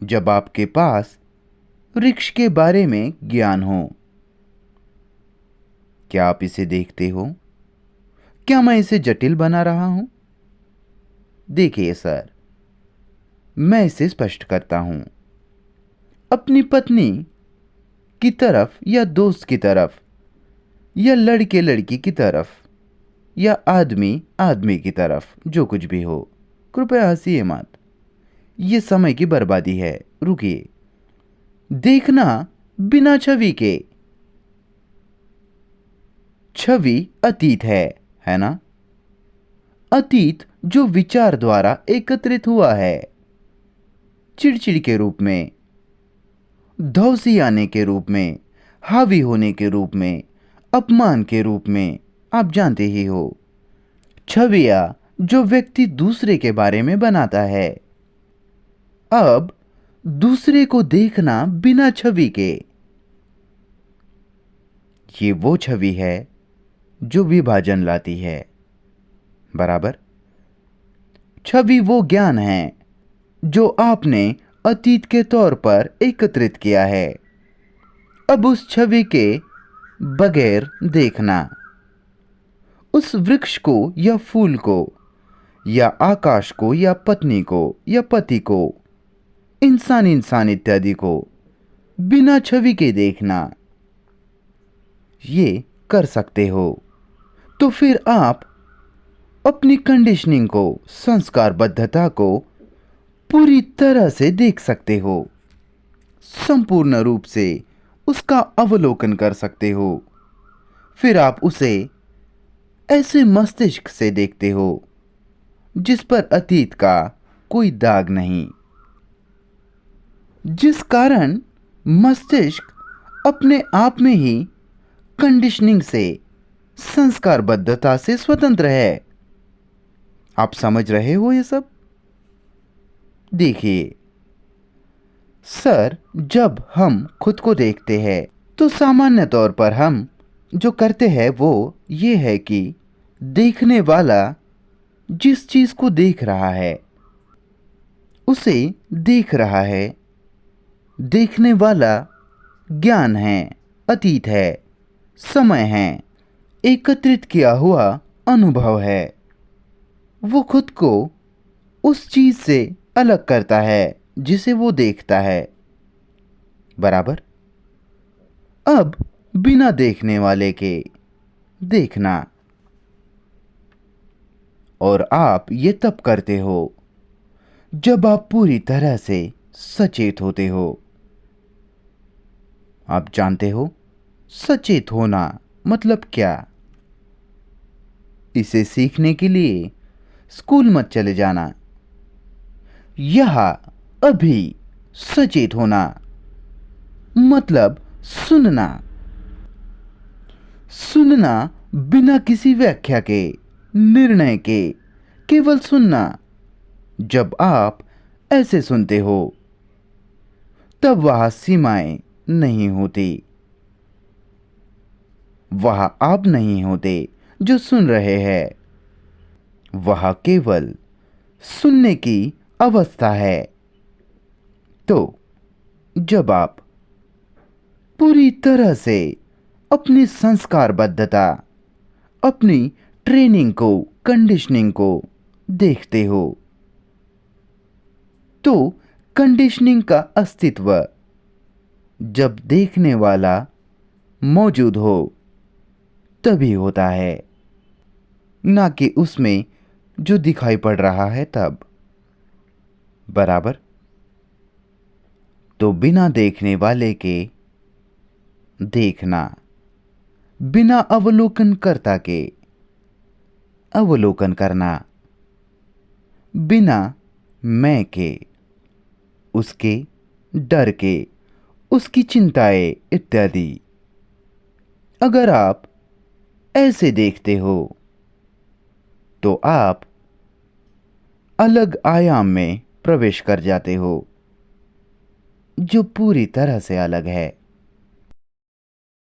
[SPEAKER 1] जब आपके पास वृक्ष के बारे में ज्ञान हो। क्या आप इसे देखते हो? क्या मैं इसे जटिल बना रहा हूं? देखिए सर, मैं इसे स्पष्ट करता हूं। अपनी पत्नी की तरफ, या दोस्त की तरफ, या लड़के लड़की की तरफ, या आदमी आदमी की तरफ, जो कुछ भी हो, कृपया हंसिए मत। ये समय की बर्बादी है। रुकिए। देखना बिना छवि के। छवि अतीत है ना? अतीत जो विचार द्वारा एकत्रित हुआ है, चिड़चिड़ के रूप में, धौंसी आने के रूप में, हावी होने के रूप में, अपमान के रूप में, आप जानते ही हो। छवियां जो व्यक्ति दूसरे के बारे में बनाता है। अब दूसरे को देखना बिना छवि के, ये वो छवि है जो विभाजन लाती है। बराबर। छवि वो ज्ञान है जो आपने अतीत के तौर पर एकत्रित किया है। अब उस छवि के बगैर देखना, उस वृक्ष को या फूल को या आकाश को या पत्नी को या पति को, इंसान इत्यादि को बिना छवि के देखना, ये कर सकते हो तो फिर आप अपनी कंडीशनिंग को, संस्कारबद्धता को पूरी तरह से देख सकते हो, संपूर्ण रूप से उसका अवलोकन कर सकते हो। फिर आप उसे ऐसे मस्तिष्क से देखते हो जिस पर अतीत का कोई दाग नहीं, जिस कारण मस्तिष्क अपने आप में ही कंडीशनिंग से, संस्कारबद्धता से स्वतंत्र है। आप समझ रहे हो ये सब? देखिए सर, जब हम खुद को देखते हैं तो सामान्य तौर पर हम जो करते हैं वो ये है कि देखने वाला जिस चीज को देख रहा है उसे देख रहा है। देखने वाला ज्ञान है, अतीत है, समय है, एकत्रित किया हुआ अनुभव है। वो खुद को उस चीज से अलग करता है जिसे वो देखता है। बराबर। अब बिना देखने वाले के देखना, और आप ये तब करते हो जब आप पूरी तरह से सचेत होते हो। आप जानते हो सचेत होना मतलब क्या? इसे सीखने के लिए स्कूल मत चले जाना। यहां अभी सचेत होना मतलब सुनना। सुनना बिना किसी व्याख्या के, निर्णय के, केवल सुनना। जब आप ऐसे सुनते हो तब वहां सीमाएं नहीं होती। वहां आप नहीं होते जो सुन रहे हैं। वहां केवल सुनने की अवस्था है। तो जब आप पूरी तरह से अपनी संस्कारबद्धता, अपनी ट्रेनिंग को, कंडीशनिंग को देखते हो तो कंडीशनिंग का अस्तित्व, जब देखने वाला मौजूद हो तभी होता है, ना कि उसमें जो दिखाई पड़ रहा है तब। बराबर। तो बिना देखने वाले के देखना, बिना अवलोकनकर्ता के अवलोकन करना, बिना मैं के, उसके डर के, उसकी चिंताएं इत्यादि। अगर आप ऐसे देखते हो तो आप अलग आयाम में प्रवेश कर जाते हो जो पूरी तरह से अलग है।